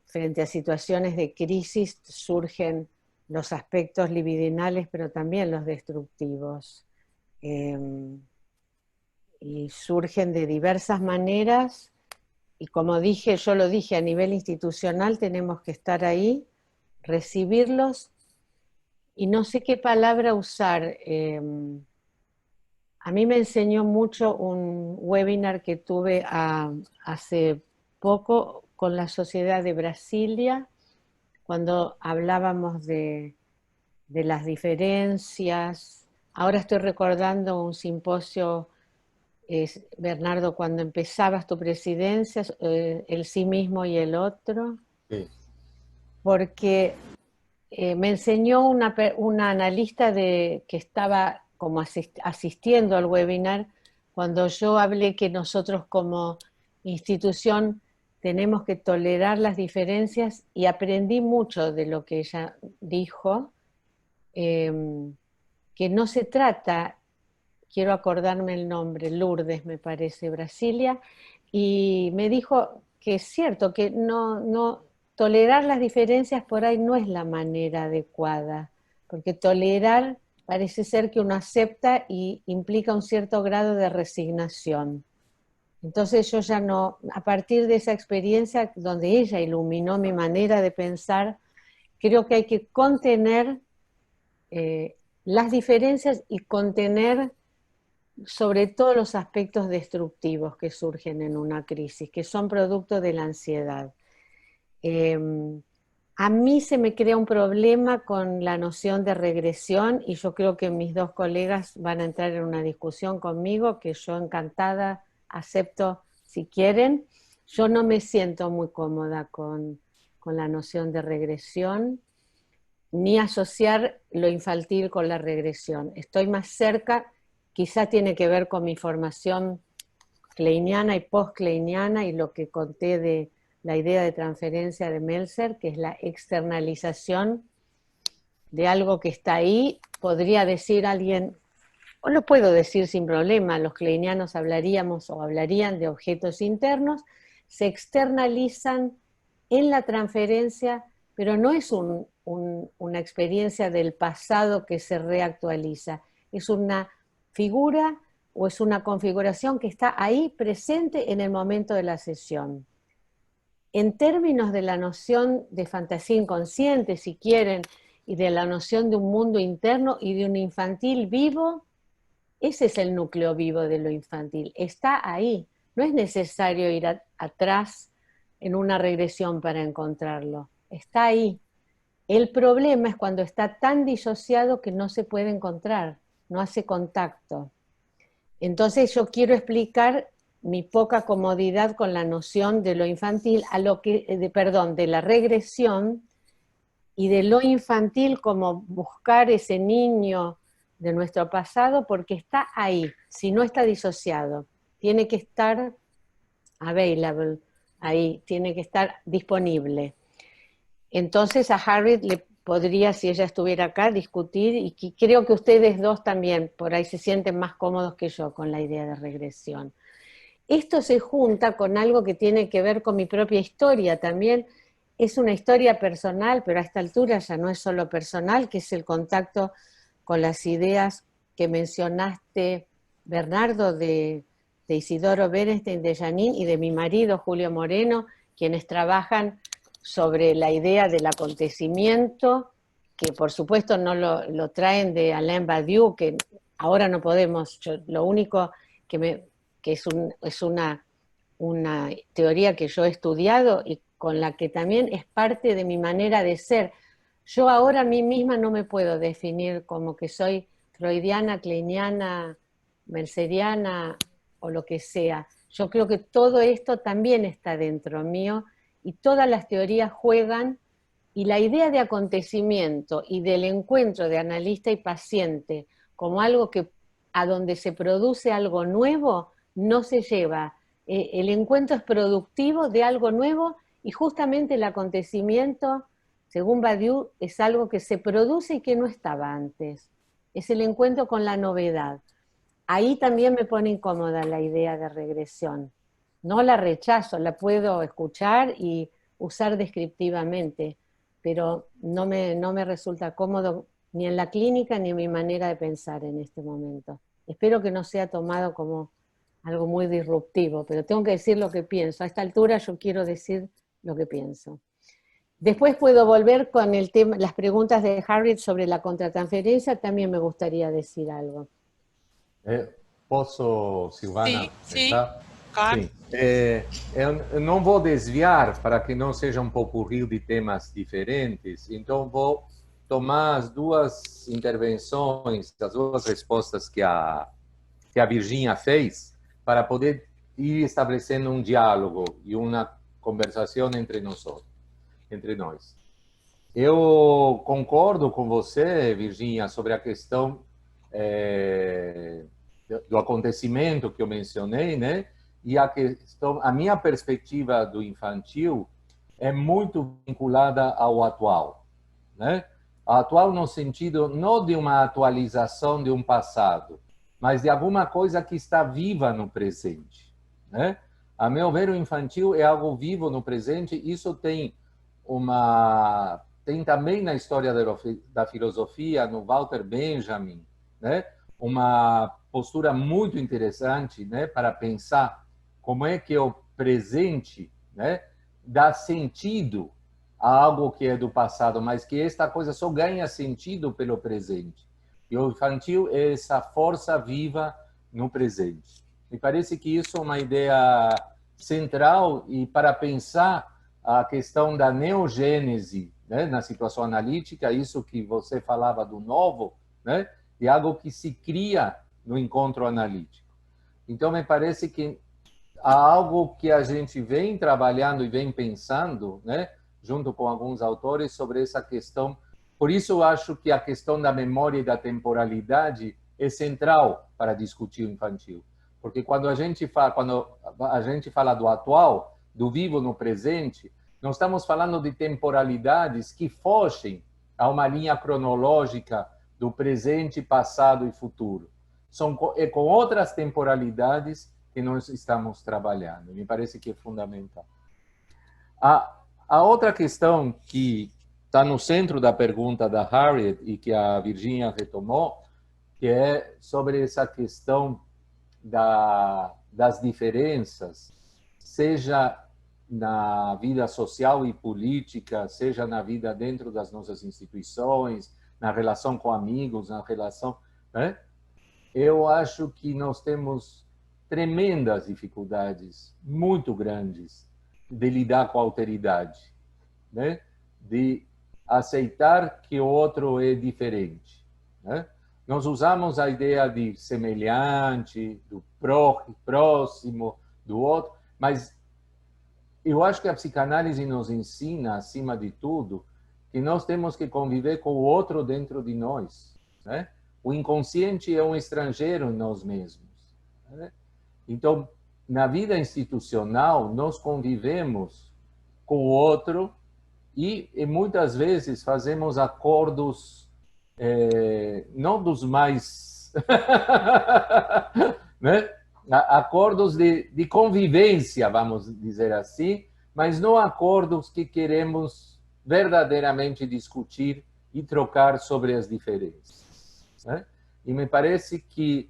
frente a situaciones de crisis surgen los aspectos libidinales, pero también los destructivos. y surgen de diversas maneras, y como dije, yo lo dije a nivel institucional, tenemos que estar ahí, recibirlos, y no sé qué palabra usar. A mí me enseñó mucho un webinar que tuve hace poco con la Sociedad de Brasilia, cuando hablábamos de las diferencias. Ahora estoy recordando un simposio, Bernardo, cuando empezabas tu presidencia, el sí mismo y el otro, Sí. porque me enseñó una analista que estaba como asistiendo al webinar, cuando yo hablé que nosotros como institución tenemos que tolerar las diferencias, y aprendí mucho de lo que ella dijo, que no se trata, quiero acordarme el nombre, Lourdes me parece, Brasilia, y me dijo que es cierto, que no tolerar las diferencias por ahí no es la manera adecuada, porque tolerar parece ser que uno acepta y implica un cierto grado de resignación. Entonces yo ya no, a partir de esa experiencia donde ella iluminó mi manera de pensar, creo que hay que contener las diferencias y contener sobre todo los aspectos destructivos que surgen en una crisis, que son producto de la ansiedad. A mí se me crea un problema con la noción de regresión, y yo creo que mis dos colegas van a entrar en una discusión conmigo, que yo encantada acepto si quieren. Yo no me siento muy cómoda con la noción de regresión, ni asociar lo infantil con la regresión. Estoy más cerca, quizá tiene que ver con mi formación kleiniana y post-kleiniana y lo que conté de la idea de transferencia de Meltzer, que es la externalización de algo que está ahí. Podría decir alguien, o lo puedo decir sin problema, los kleinianos hablaríamos o hablarían de objetos internos, se externalizan en la transferencia, pero no es una experiencia del pasado que se reactualiza, es una figura o es una configuración que está ahí presente en el momento de la sesión. En términos de la noción de fantasía inconsciente, si quieren, y de la noción de un mundo interno y de un infantil vivo, ese es el núcleo vivo de lo infantil, está ahí. No es necesario ir atrás en una regresión para encontrarlo, está ahí. El problema es cuando está tan disociado que no se puede encontrar, no hace contacto. Entonces yo quiero explicar mi poca comodidad con la noción de lo infantil, de la regresión y de lo infantil como buscar ese niño de nuestro pasado, porque está ahí, si no está disociado, tiene que estar available, ahí, tiene que estar disponible. Entonces a Harriet le podría, si ella estuviera acá, discutir, y creo que ustedes dos también por ahí se sienten más cómodos que yo con la idea de regresión. Esto se junta con algo que tiene que ver con mi propia historia también. Es una historia personal, pero a esta altura ya no es solo personal, que es el contacto con las ideas que mencionaste, Bernardo, de Isidoro Berenstein, de Janine y de mi marido Julio Moreno, quienes trabajan sobre la idea del acontecimiento, que por supuesto no lo traen de Alain Badiou, que ahora no podemos, lo único que es una teoría que yo he estudiado y con la que también es parte de mi manera de ser. Yo ahora a mí misma no me puedo definir como que soy freudiana, kleiniana, meltzeriana o lo que sea. Yo creo que todo esto también está dentro mío y todas las teorías juegan, y la idea de acontecimiento y del encuentro de analista y paciente como algo que a donde se produce algo nuevo no se lleva. El encuentro es productivo de algo nuevo, y justamente el acontecimiento, según Badiou, es algo que se produce y que no estaba antes. Es el encuentro con la novedad. Ahí también me pone incómoda la idea de regresión. No la rechazo, la puedo escuchar y usar descriptivamente, pero no me resulta cómodo ni en la clínica ni en mi manera de pensar en este momento. Espero que no sea tomado como algo muy disruptivo, pero tengo que decir lo que pienso. A esta altura yo quiero decir lo que pienso. Después puedo volver con el tema, las preguntas de Harriet sobre la contratransferencia, también me gustaría decir algo. Posso, Silvana? Sim, sim, entrar? claro. Sim. Eu não vou desviar para que não seja um popurrí de temas diferentes, então vou tomar as duas intervenções, as duas respostas que a Virginia fez, para poder ir estabelecendo um diálogo e uma conversação entre nós. Eu concordo com você, Virginia, sobre a questão do acontecimento que eu mencionei, né? E a minha perspectiva do infantil é muito vinculada ao atual, né? Atual no sentido não de uma atualização de um passado, mas de alguma coisa que está viva no presente, né? A meu ver, o infantil é algo vivo no presente. Isso tem também na história da filosofia, no Walter Benjamin, né? Uma postura muito interessante, né, para pensar como é que o presente, né, dá sentido a algo que é do passado, mas que esta coisa só ganha sentido pelo presente. E o infantil é essa força viva no presente. Me parece que isso é uma ideia central e para pensar a questão da neogênese, né, na situação analítica, isso que você falava do novo, né, é algo que se cria no encontro analítico. Então, me parece que há algo que a gente vem trabalhando e vem pensando, né, junto com alguns autores, sobre essa questão. Por isso, eu acho que a questão da memória e da temporalidade é central para discutir o infantil. Porque quando a gente fala do atual, do vivo no presente, nós estamos falando de temporalidades que fogem a uma linha cronológica do presente, passado e futuro. É com outras temporalidades que nós estamos trabalhando. Me parece que é fundamental. A outra questão que está no centro da pergunta da Harriet e que a Virginia retomou, que é sobre essa questão das diferenças, seja na vida social e política, seja na vida dentro das nossas instituições, na relação com amigos, na relação, né? Eu acho que nós temos tremendas dificuldades, muito grandes, de lidar com a alteridade, né? De aceitar que o outro é diferente, né? Nós usamos a ideia de semelhante, do próximo, do outro, mas eu acho que a psicanálise nos ensina, acima de tudo, que nós temos que conviver com o outro dentro de nós, né? O inconsciente é um estrangeiro em nós mesmos, né? Então, na vida institucional, nós convivemos com o outro e muitas vezes fazemos acordos, não dos mais... né? Acordos de convivência, vamos dizer assim, mas não acordos que queremos verdadeiramente discutir e trocar sobre as diferenças, né? E me parece que,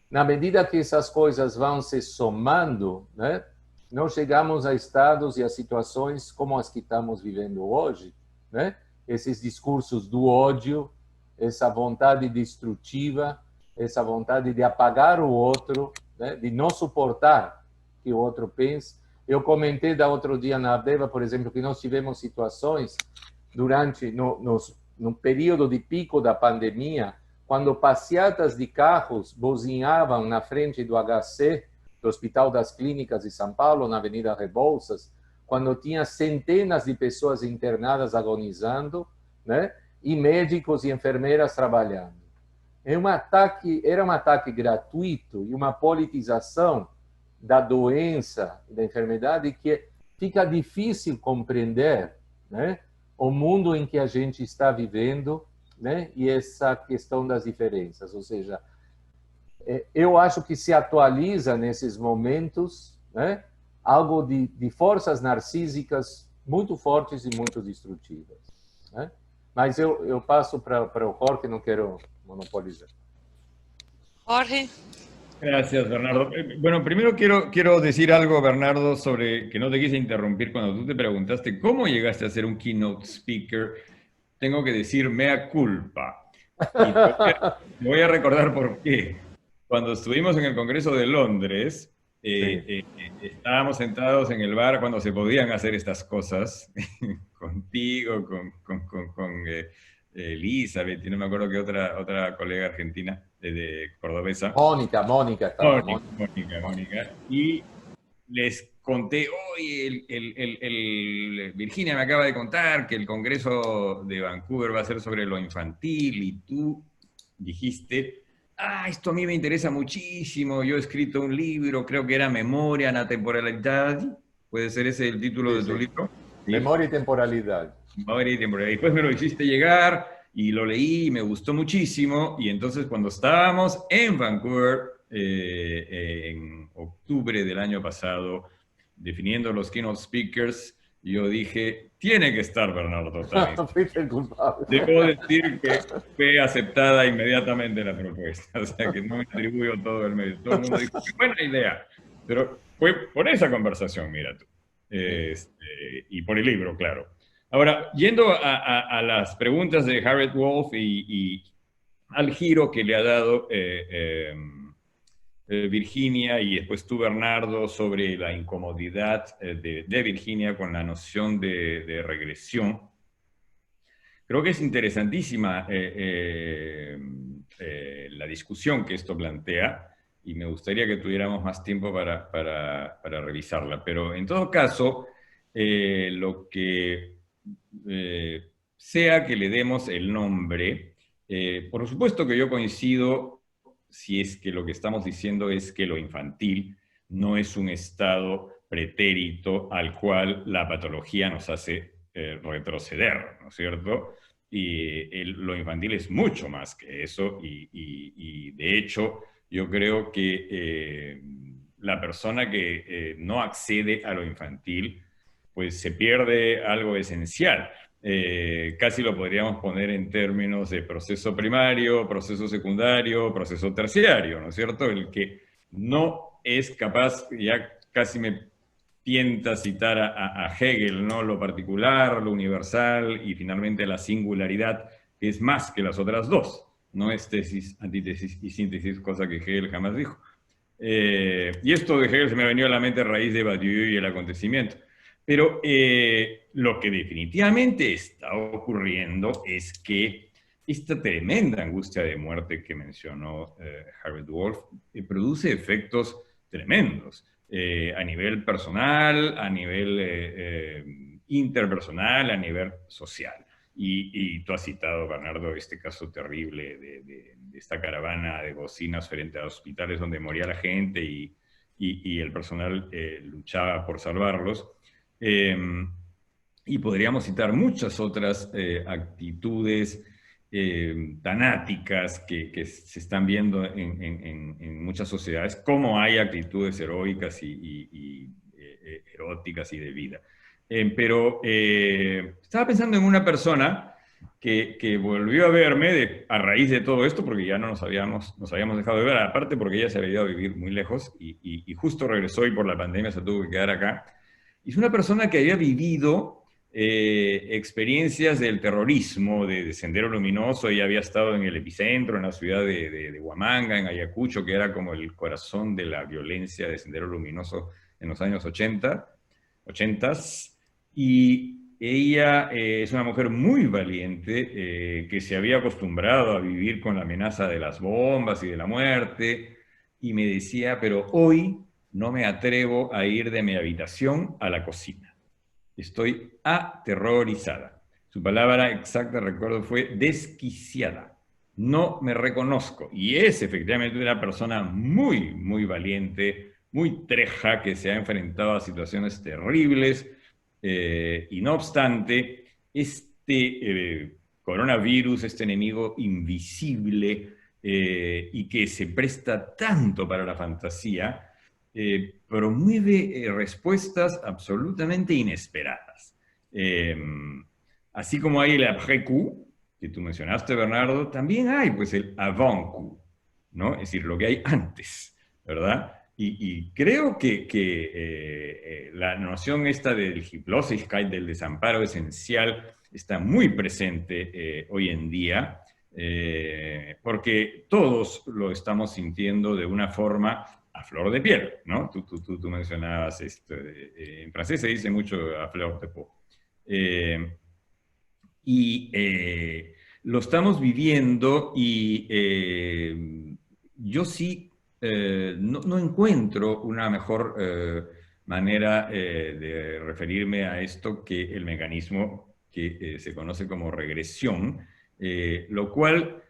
na medida que essas coisas vão se somando, né, nós chegamos a estados e a situações como as que estamos vivendo hoje, né? Esses discursos do ódio, essa vontade destrutiva, essa vontade de apagar o outro, né, de não suportar que o outro pense. Eu comentei da outro dia na Abdeva, por exemplo, que nós tivemos situações durante no período de pico da pandemia, quando passeatas de carros buzinhavam na frente do HC, do Hospital das Clínicas de São Paulo, na Avenida Rebouças, quando tinha centenas de pessoas internadas agonizando, né, e médicos e enfermeiras trabalhando. Era um ataque gratuito e uma politização da doença e da enfermidade que fica difícil compreender, né, o mundo em que a gente está vivendo, né, e essa questão das diferenças. Ou seja, eu acho que se atualiza nesses momentos, né, algo de forças narcísicas muito fortes e muito destrutivas, né? Mas eu passo para o Jorge, não quero monopolizar. Jorge, Gracias, Bernardo. Bueno, primero quiero decir algo, Bernardo, sobre que no te quise interrumpir cuando tú te preguntaste cómo llegaste a ser un keynote speaker. Tengo que decir mea culpa. Y te voy a recordar por qué. Cuando estuvimos en el Congreso de Londres, estábamos sentados en el bar cuando se podían hacer estas cosas, contigo, con Elizabeth, y no me acuerdo qué otra colega argentina, de cordobesa. Mónica estaba. Mónica. Y les conté, hoy Virginia me acaba de contar que el Congreso de Vancouver va a ser sobre lo infantil, y tú dijiste, esto a mí me interesa muchísimo, yo he escrito un libro, creo que era Memoria, una temporalidad, ¿puede ser ese el título de tu libro? ¿Sí? Memoria y temporalidad. Memoria y temporalidad. Después me lo hiciste llegar y lo leí y me gustó muchísimo, y entonces cuando estábamos en Vancouver, en octubre del año pasado, definiendo los keynote speakers, yo dije, tiene que estar Bernardo también. Fuiste el culpable. Debo decir que fue aceptada inmediatamente la propuesta, o sea que no me atribuyo todo el mérito. Todo el mundo dijo, qué buena idea, pero fue por esa conversación, mira tú, y por el libro, claro. Ahora, yendo a las preguntas de Harriet Wolf y al giro que le ha dado Virginia y después tú, Bernardo, sobre la incomodidad de Virginia con la noción de regresión. Creo que es interesantísima la discusión que esto plantea, y me gustaría que tuviéramos más tiempo para revisarla. Pero en todo caso, lo que sea que le demos el nombre, por supuesto que yo coincido si es que lo que estamos diciendo es que lo infantil no es un estado pretérito al cual la patología nos hace retroceder, ¿no es cierto? Y lo infantil es mucho más que eso, y de hecho yo creo que la persona que no accede a lo infantil, pues se pierde algo esencial. Casi lo podríamos poner en términos de proceso primario, proceso secundario, proceso terciario, ¿no es cierto? El que no es capaz, ya casi me tienta citar a Hegel, ¿no? Lo particular, lo universal y finalmente la singularidad, que es más que las otras dos. No es tesis, antítesis y síntesis, cosa que Hegel jamás dijo. Y esto de Hegel se me ha venido a la mente a raíz de Badiou y el acontecimiento. Pero lo que definitivamente está ocurriendo es que esta tremenda angustia de muerte que mencionó Harriet Wolf produce efectos tremendos a nivel personal, a nivel interpersonal, a nivel social. Y tú has citado, Bernardo, este caso terrible de esta caravana de bocinas frente a hospitales donde moría la gente y el personal luchaba por salvarlos. Y podríamos citar muchas otras actitudes tanáticas que se están viendo en muchas sociedades, como hay actitudes heroicas y eróticas y de vida. Pero estaba pensando en una persona que volvió a verme a raíz de todo esto, porque ya no nos habíamos dejado de ver, aparte porque ella se había ido a vivir muy lejos y justo regresó y por la pandemia se tuvo que quedar acá. Y es una persona que había vivido experiencias del terrorismo, de Sendero Luminoso. Ella había estado en el epicentro, en la ciudad de Huamanga, en Ayacucho, que era como el corazón de la violencia de Sendero Luminoso en los años 80s. Y ella es una mujer muy valiente, que se había acostumbrado a vivir con la amenaza de las bombas y de la muerte, y me decía, pero hoy no me atrevo a ir de mi habitación a la cocina. Estoy aterrorizada. Su palabra exacta, recuerdo, fue desquiciada. No me reconozco. Y es efectivamente una persona muy, muy valiente, muy treja, que se ha enfrentado a situaciones terribles. Y no obstante, este coronavirus, este enemigo invisible y que se presta tanto para la fantasía, promueve respuestas absolutamente inesperadas. Así como hay el après-coup, que tú mencionaste, Bernardo, también hay pues el avant-coup, ¿no? Es decir, lo que hay antes ¿verdad? Y creo que la noción esta del Hilflosigkeit, del desamparo esencial, está muy presente hoy en día, porque todos lo estamos sintiendo de una forma a flor de piel, ¿no? Tú mencionabas esto, en francés se dice mucho a fleur de peau. Lo estamos viviendo y yo sí no encuentro una mejor manera de referirme a esto que el mecanismo que se conoce como regresión, lo cual,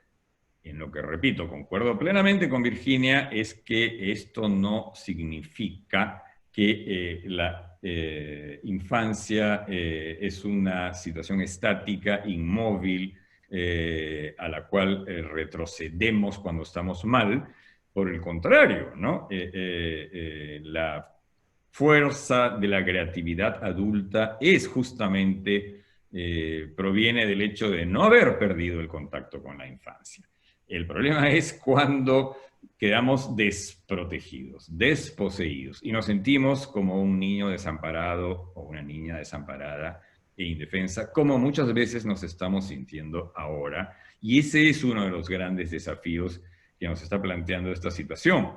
en lo que repito, concuerdo plenamente con Virginia, es que esto no significa que la infancia es una situación estática, inmóvil, a la cual retrocedemos cuando estamos mal. Por el contrario, ¿no? La fuerza de la creatividad adulta es justamente, proviene del hecho de no haber perdido el contacto con la infancia. El problema es cuando quedamos desprotegidos, desposeídos, y nos sentimos como un niño desamparado o una niña desamparada e indefensa, como muchas veces nos estamos sintiendo ahora. Y ese es uno de los grandes desafíos que nos está planteando esta situación,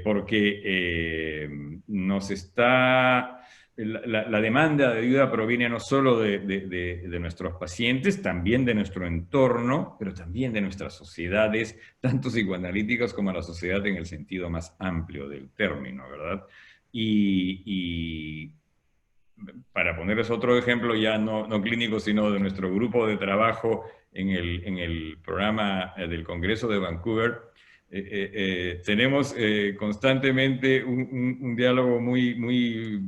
porque nos está... La demanda de ayuda proviene no solo de nuestros pacientes, también de nuestro entorno, pero también de nuestras sociedades, tanto psicoanalíticas como la sociedad en el sentido más amplio del término, ¿verdad? Y para ponerles otro ejemplo, ya no clínico, sino de nuestro grupo de trabajo en el programa del Congreso de Vancouver, tenemos constantemente un diálogo muy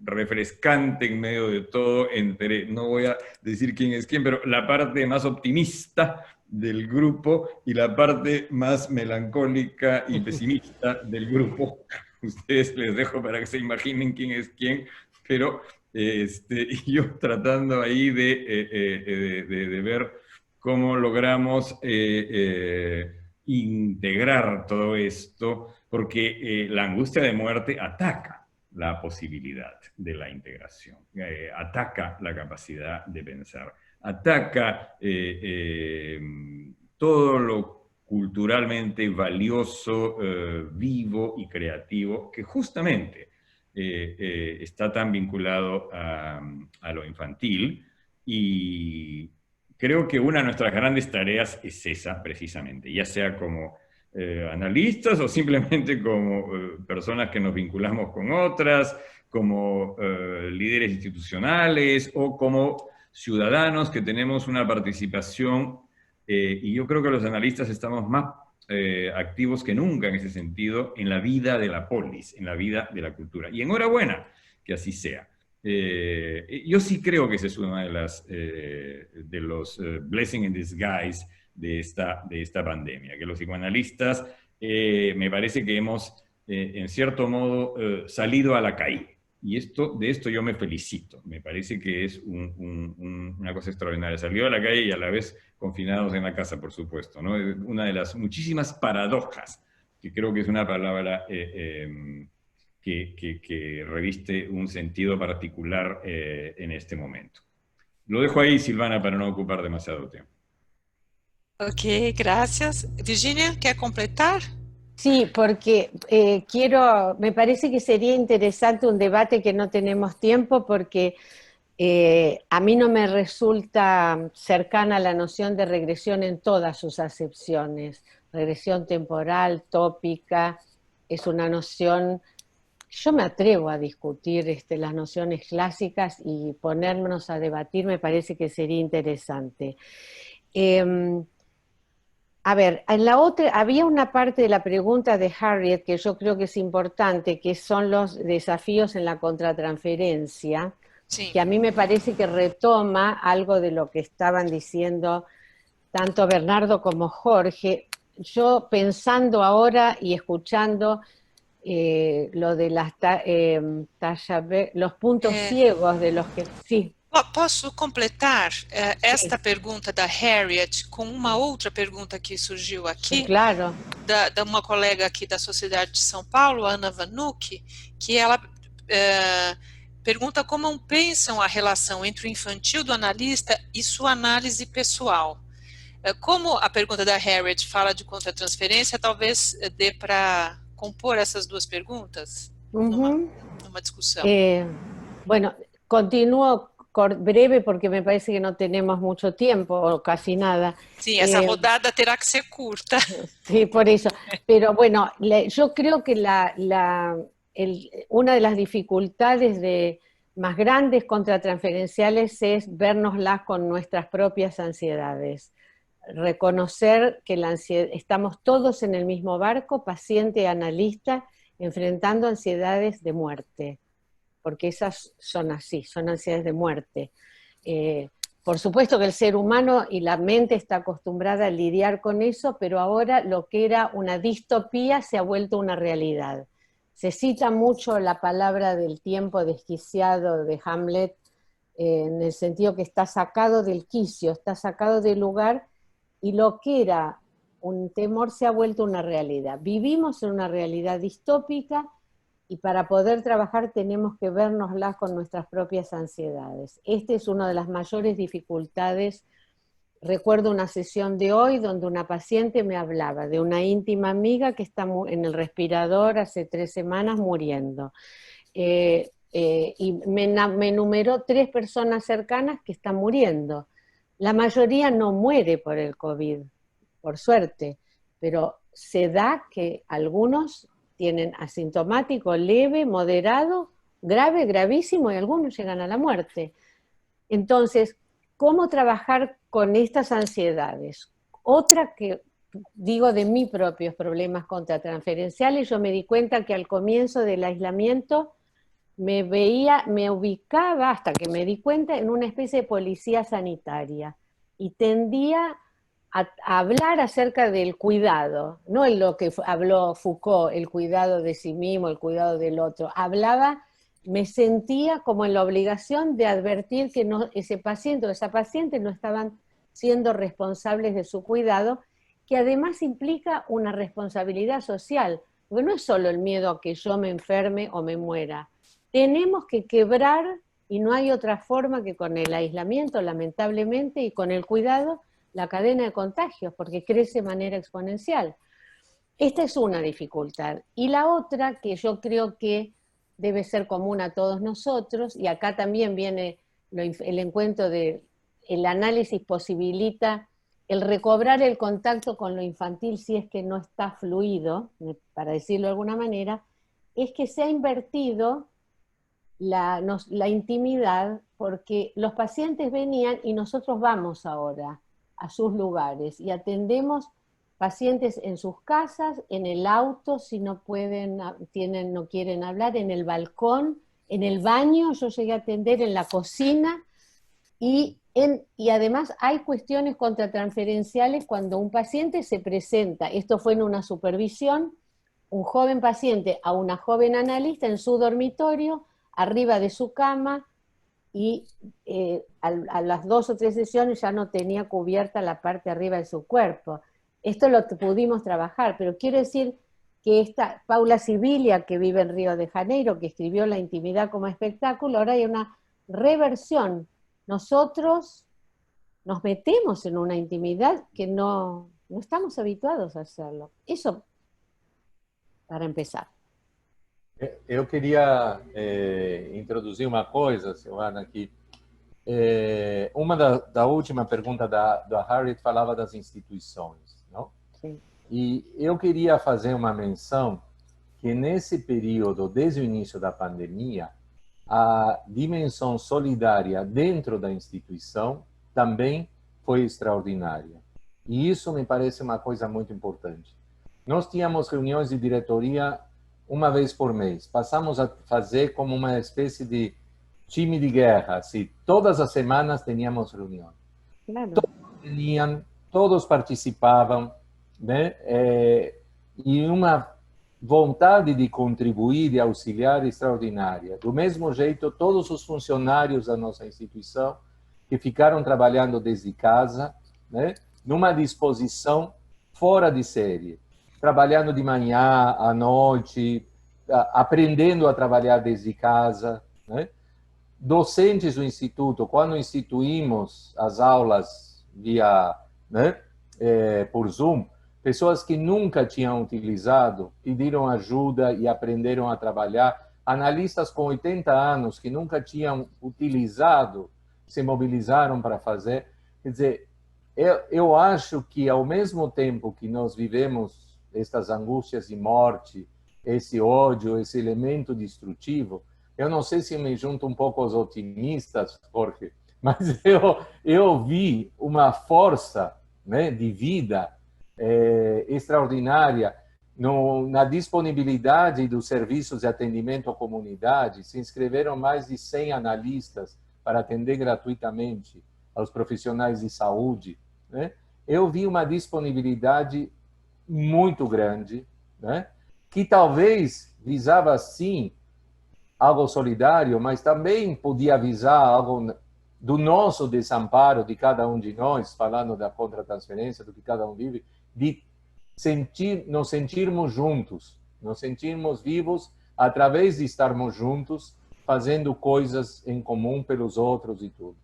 refrescante en medio de todo entre, no voy a decir quién es quién, pero la parte más optimista del grupo y la parte más melancólica y pesimista del grupo. Ustedes les dejo para que se imaginen quién es quién, pero yo tratando ahí de ver cómo logramos integrar todo esto, porque la angustia de muerte ataca la posibilidad de la integración, ataca la capacidad de pensar, ataca todo lo culturalmente valioso, vivo y creativo, que justamente está tan vinculado a lo infantil. Y creo que una de nuestras grandes tareas es esa, precisamente, ya sea como analistas o simplemente como personas que nos vinculamos con otras, como líderes institucionales o como ciudadanos que tenemos una participación, y yo creo que los analistas estamos más activos que nunca en ese sentido, en la vida de la polis, en la vida de la cultura. Y enhorabuena que así sea. Yo sí creo que ese es uno de los blessing in disguise de esta pandemia, que los psicoanalistas me parece que hemos, en cierto modo, salido a la calle. Y de esto yo me felicito. Me parece que es una cosa extraordinaria. Salió a la calle y a la vez confinados en la casa, por supuesto, ¿no? Es una de las muchísimas paradojas, que creo que es una palabra que reviste un sentido particular en este momento. Lo dejo ahí, Silvana, para no ocupar demasiado tiempo. Ok, gracias. Virginia, ¿quer completar? Sí, porque me parece que sería interesante un debate que no tenemos tiempo, porque a mí no me resulta cercana la noción de regresión en todas sus acepciones. Regresión temporal, tópica, es una noción... Yo me atrevo a discutir las nociones clásicas y ponernos a debatir, me parece que sería interesante. A ver, había una parte de la pregunta de Harriet que yo creo que es importante, que son los desafíos en la contratransferencia, Sí. que a mí me parece que retoma algo de lo que estaban diciendo tanto Bernardo como Jorge. Yo pensando ahora y escuchando lo de los puntos ciegos de los que... Sí. Posso completar esta pergunta da Harriet com uma outra pergunta que surgiu aqui, Claro. da uma colega aqui da Sociedade de São Paulo, Ana Vanucci, que ela pergunta como pensam a relação entre o infantil do analista e sua análise pessoal. Como a pergunta da Harriet fala de contratransferência, talvez dê para compor essas duas perguntas numa discussão. Bueno, continúo breve porque me parece que no tenemos mucho tiempo o casi nada. Sim, essa rodada terá que ser curta. Sí, por eso. Pero bueno, yo creo que una de las dificultades más grandes contratransferenciales es vernoslas con nuestras propias ansiedades. Reconocer que estamos todos en el mismo barco, paciente y analista, enfrentando ansiedades de muerte, porque esas son así, son ansiedades de muerte. Por supuesto que el ser humano y la mente está acostumbrada a lidiar con eso, pero ahora lo que era una distopía se ha vuelto una realidad. Se cita mucho la palabra del tiempo desquiciado de Hamlet, en el sentido que está sacado del quicio, está sacado del lugar, y lo que era un temor se ha vuelto una realidad. Vivimos en una realidad distópica, y para poder trabajar tenemos que vernoslas con nuestras propias ansiedades. Esta es una de las mayores dificultades. Recuerdo una sesión de hoy donde una paciente me hablaba de una íntima amiga que está en el respirador hace 3 semanas muriendo. Y me enumeró 3 personas cercanas que están muriendo. La mayoría no muere por el COVID, por suerte, pero se da que algunos tienen asintomático, leve, moderado, grave, gravísimo, y algunos llegan a la muerte. Entonces, ¿cómo trabajar con estas ansiedades? Otra que digo de mis propios problemas contratransferenciales, yo me di cuenta que al comienzo del aislamiento me ubicaba, hasta que me di cuenta, en una especie de policía sanitaria, y tendía a hablar acerca del cuidado, no en lo que habló Foucault, el cuidado de sí mismo, el cuidado del otro. Me sentía como en la obligación de advertir que ese paciente o esa paciente no estaban siendo responsables de su cuidado, que además implica una responsabilidad social, porque no es solo el miedo a que yo me enferme o me muera. Tenemos que quebrar, y no hay otra forma que con el aislamiento, lamentablemente, y con el cuidado, la cadena de contagios, porque crece de manera exponencial. Esta es una dificultad. Y la otra, que yo creo que debe ser común a todos nosotros, y acá también viene el encuentro de el análisis posibilita el recobrar el contacto con lo infantil si es que no está fluido, para decirlo de alguna manera, es que se ha invertido la intimidad, porque los pacientes venían y nosotros vamos ahora a sus lugares y atendemos pacientes en sus casas, en el auto, si no pueden, no quieren hablar, en el balcón, en el baño. Yo llegué a atender en la cocina, y además hay cuestiones contratransferenciales cuando un paciente se presenta. Esto fue en una supervisión, un joven paciente a una joven analista en su dormitorio, arriba de su cama, y a las 2 o 3 sesiones ya no tenía cubierta la parte arriba de su cuerpo. Esto lo pudimos trabajar, pero quiero decir que esta Paula Sibilia, que vive en Río de Janeiro, que escribió La intimidad como espectáculo, ahora hay una reversión. Nosotros nos metemos en una intimidad que no estamos habituados a hacerlo. Eso para empezar. Eu queria introduzir uma coisa, Silvana, que uma da última pergunta da Harriet falava das instituições, não? Sim. E eu queria fazer uma menção que nesse período, desde o início da pandemia, a dimensão solidária dentro da instituição também foi extraordinária. E isso me parece uma coisa muito importante. Nós tínhamos reuniões de diretoria uma vez por mês. Passamos a fazer como uma espécie de time de guerra. Assim, todas as semanas teníamos reunião. Claro. Todos participavam, né? E uma vontade de contribuir, de auxiliar extraordinária. Do mesmo jeito, todos os funcionários da nossa instituição que ficaram trabalhando desde casa, né, numa disposição fora de série, trabalhando de manhã, à noite, aprendendo a trabalhar desde casa, né? Docentes do Instituto, quando instituímos as aulas via, né, por Zoom, pessoas que nunca tinham utilizado pediram ajuda e aprenderam a trabalhar. Analistas com 80 anos que nunca tinham utilizado se mobilizaram para fazer. Quer dizer, eu acho que ao mesmo tempo que nós vivemos estas angústias de morte, esse ódio, esse elemento destrutivo, eu não sei se me junto um pouco aos otimistas, Jorge, mas eu vi uma força, né, de vida extraordinária na disponibilidade dos serviços de atendimento à comunidade. Se inscreveram mais de 100 analistas para atender gratuitamente aos profissionais de saúde, né? Eu vi uma disponibilidade muito grande, né, que talvez visava, sim, algo solidário, mas também podia avisar algo do nosso desamparo de cada um de nós, falando da contra-transferência, do que cada um vive, de nos sentirmos juntos, nos sentirmos vivos através de estarmos juntos, fazendo coisas em comum pelos outros e tudo.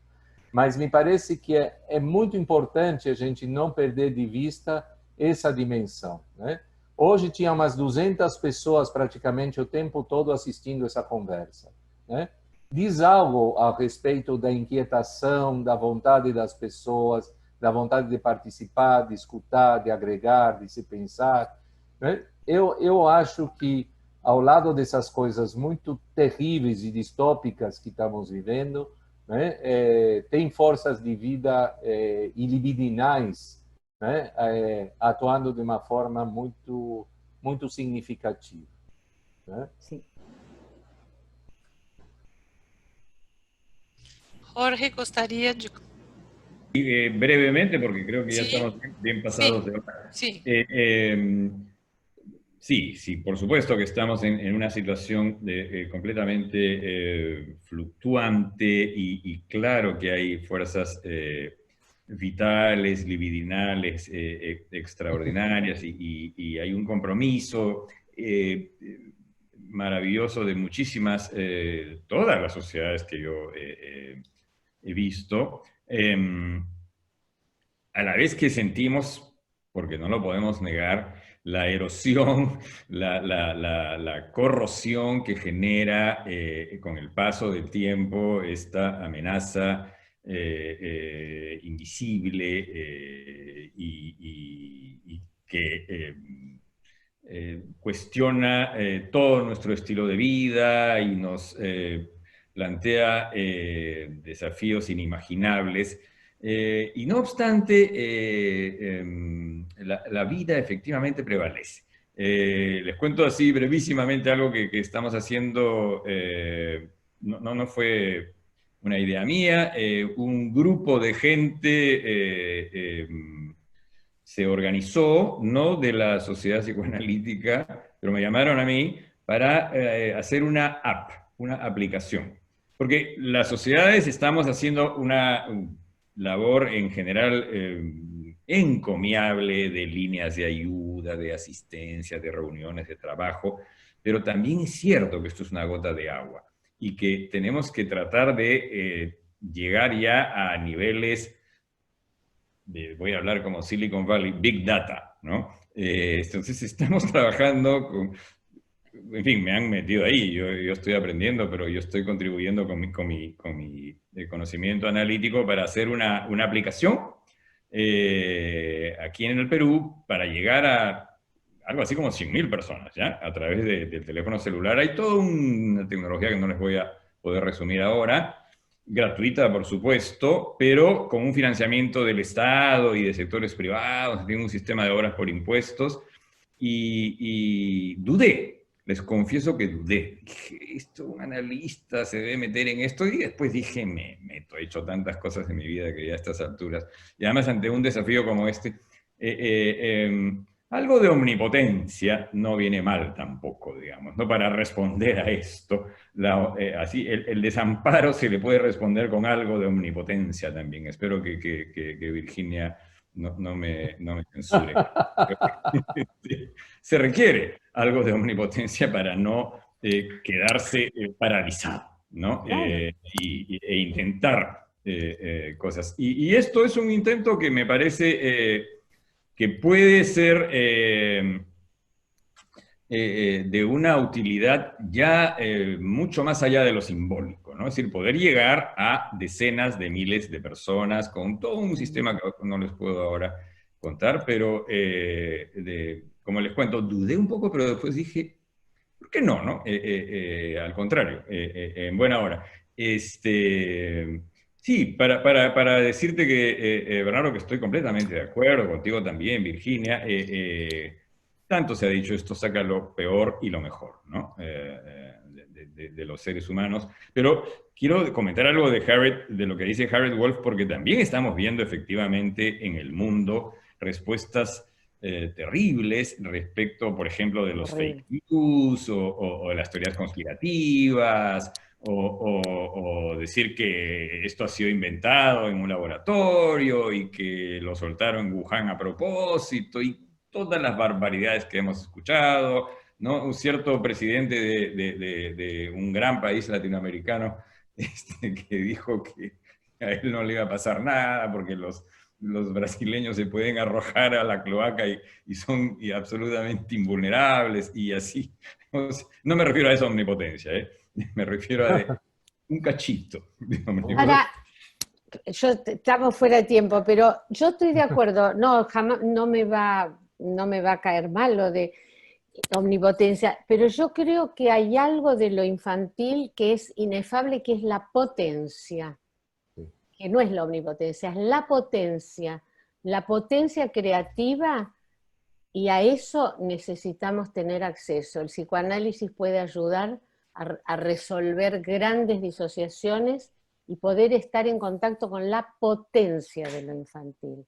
Mas me parece que é muito importante a gente não perder de vista essa dimensão, né? Hoje tinha umas 200 pessoas praticamente o tempo todo assistindo essa conversa, né? Diz algo a respeito da inquietação, da vontade das pessoas, da vontade de participar, de escutar, de agregar, de se pensar, né? Eu acho que, ao lado dessas coisas muito terríveis e distópicas que estamos vivendo, né, tem forças de vida ilibidinais, né, atuando de uma forma muito, muito significativa, né? Sí. Jorge, gostaria de... Brevemente, porque creo que ya Sí. estamos bien pasados Sí. de hora. Sí. Sí, por supuesto que estamos en una situación completamente fluctuante y claro que hay fuerzas vitales, libidinales, extraordinarias y hay un compromiso maravilloso de muchísimas, todas las sociedades que yo he visto, a la vez que sentimos, porque no lo podemos negar, la erosión, la corrosión que genera con el paso del tiempo esta amenaza invisible y que cuestiona todo nuestro estilo de vida y nos plantea desafíos inimaginables. Y no obstante, la vida efectivamente prevalece. Les cuento así brevísimamente algo que estamos haciendo, no fue una idea mía, un grupo de gente se organizó, no de la Sociedad Psicoanalítica, pero me llamaron a mí para hacer una app, una aplicación. Porque las sociedades estamos haciendo una labor en general encomiable de líneas de ayuda, de asistencia, de reuniones de trabajo, pero también es cierto que esto es una gota de agua y que tenemos que tratar de llegar ya a niveles voy a hablar como Silicon Valley, Big Data, ¿no? Entonces estamos trabajando con, en fin, me han metido ahí, yo estoy aprendiendo, pero yo estoy contribuyendo con mi conocimiento analítico para hacer una aplicación aquí en el Perú para llegar a algo así como 100.000 personas, ¿ya? A través del teléfono celular. Hay toda una tecnología que no les voy a poder resumir ahora, gratuita, por supuesto, pero con un financiamiento del Estado y de sectores privados, tiene un sistema de obras por impuestos, y dudé, les confieso que dudé. Dije, esto, un analista se debe meter en esto, y después dije, me meto, he hecho tantas cosas en mi vida que ya a estas alturas, y además ante un desafío como este, Algo de omnipotencia no viene mal tampoco, digamos, ¿no? Para responder a esto, así el desamparo se le puede responder con algo de omnipotencia también. Espero que Virginia no me censure. Se requiere algo de omnipotencia para no quedarse paralizado, ¿no? E intentar cosas. Y esto es un intento que me parece que puede ser de una utilidad ya mucho más allá de lo simbólico, ¿no? Es decir, poder llegar a decenas de miles de personas con todo un sistema que no les puedo ahora contar, pero como les cuento, dudé un poco, pero después dije, ¿por qué no, no? Al contrario, en buena hora. Sí, para decirte que, Bernardo, que estoy completamente de acuerdo, contigo también, Virginia, tanto se ha dicho, esto saca lo peor y lo mejor, ¿no? De los seres humanos, pero quiero comentar algo de lo que dice Jared Wolf, porque también estamos viendo efectivamente en el mundo respuestas terribles respecto, por ejemplo, de los fake news o de las teorías conspirativas, o decir que esto ha sido inventado en un laboratorio y que lo soltaron en Wuhan a propósito, y todas las barbaridades que hemos escuchado, ¿no? Un cierto presidente de un gran país latinoamericano que dijo que a él no le iba a pasar nada porque los brasileños se pueden arrojar a la cloaca y son absolutamente invulnerables y así. No me refiero a esa omnipotencia, me refiero a un cachito de omnipotencia. Ahora, estamos fuera de tiempo, pero yo estoy de acuerdo, jamás, no me va a caer mal lo de omnipotencia, pero yo creo que hay algo de lo infantil que es inefable, que es la potencia, que no es la omnipotencia, es la potencia creativa, y a eso necesitamos tener acceso. El psicoanálisis puede ayudar a resolver grandes disociaciones y poder estar en contacto con la potencia de lo infantil,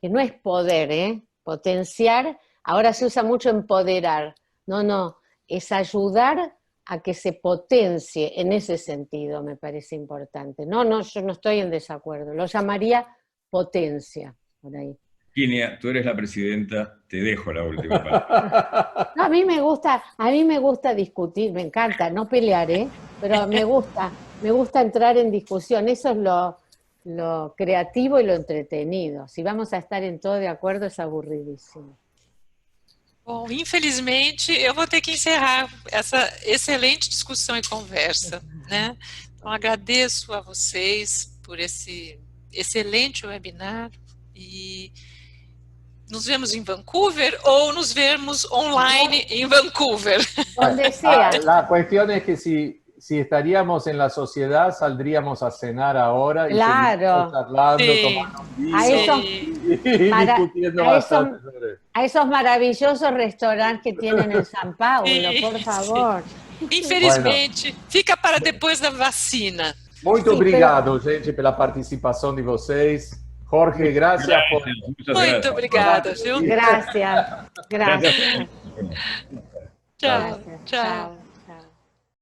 que no es poder, potenciar, ahora se usa mucho empoderar, no, es ayudar a que se potencie, en ese sentido me parece importante. No, yo no estoy en desacuerdo, lo llamaría potencia, por ahí. Virginia, tú eres la presidenta, te dejo la última palabra. No, a mí me gusta discutir, me encanta, no pelear, pero me gusta entrar en discusión, eso es lo creativo y lo entretenido. Si vamos a estar en todo de acuerdo, es aburridísimo. Bom, infelizmente, eu vou ter que encerrar essa excelente discussão e conversa, né? Então, agradeço a vocês por esse excelente webinar e nos vemos em Vancouver ou nos vemos online en Vancouver. Donde sea. La cuestión es que si estaríamos en la sociedad, saldríamos a cenar ahora y claro, charlando, sí, tomando un vino discutiendo bastante sobre eso. A esos maravillosos restaurantes que tienen en São Paulo, por favor. Infelizmente, fica para depois da vacina. Muito obrigado, gente, pela participação de vocês. Jorge, gracias por... Muito obrigada, viu? Gracias. Tchau.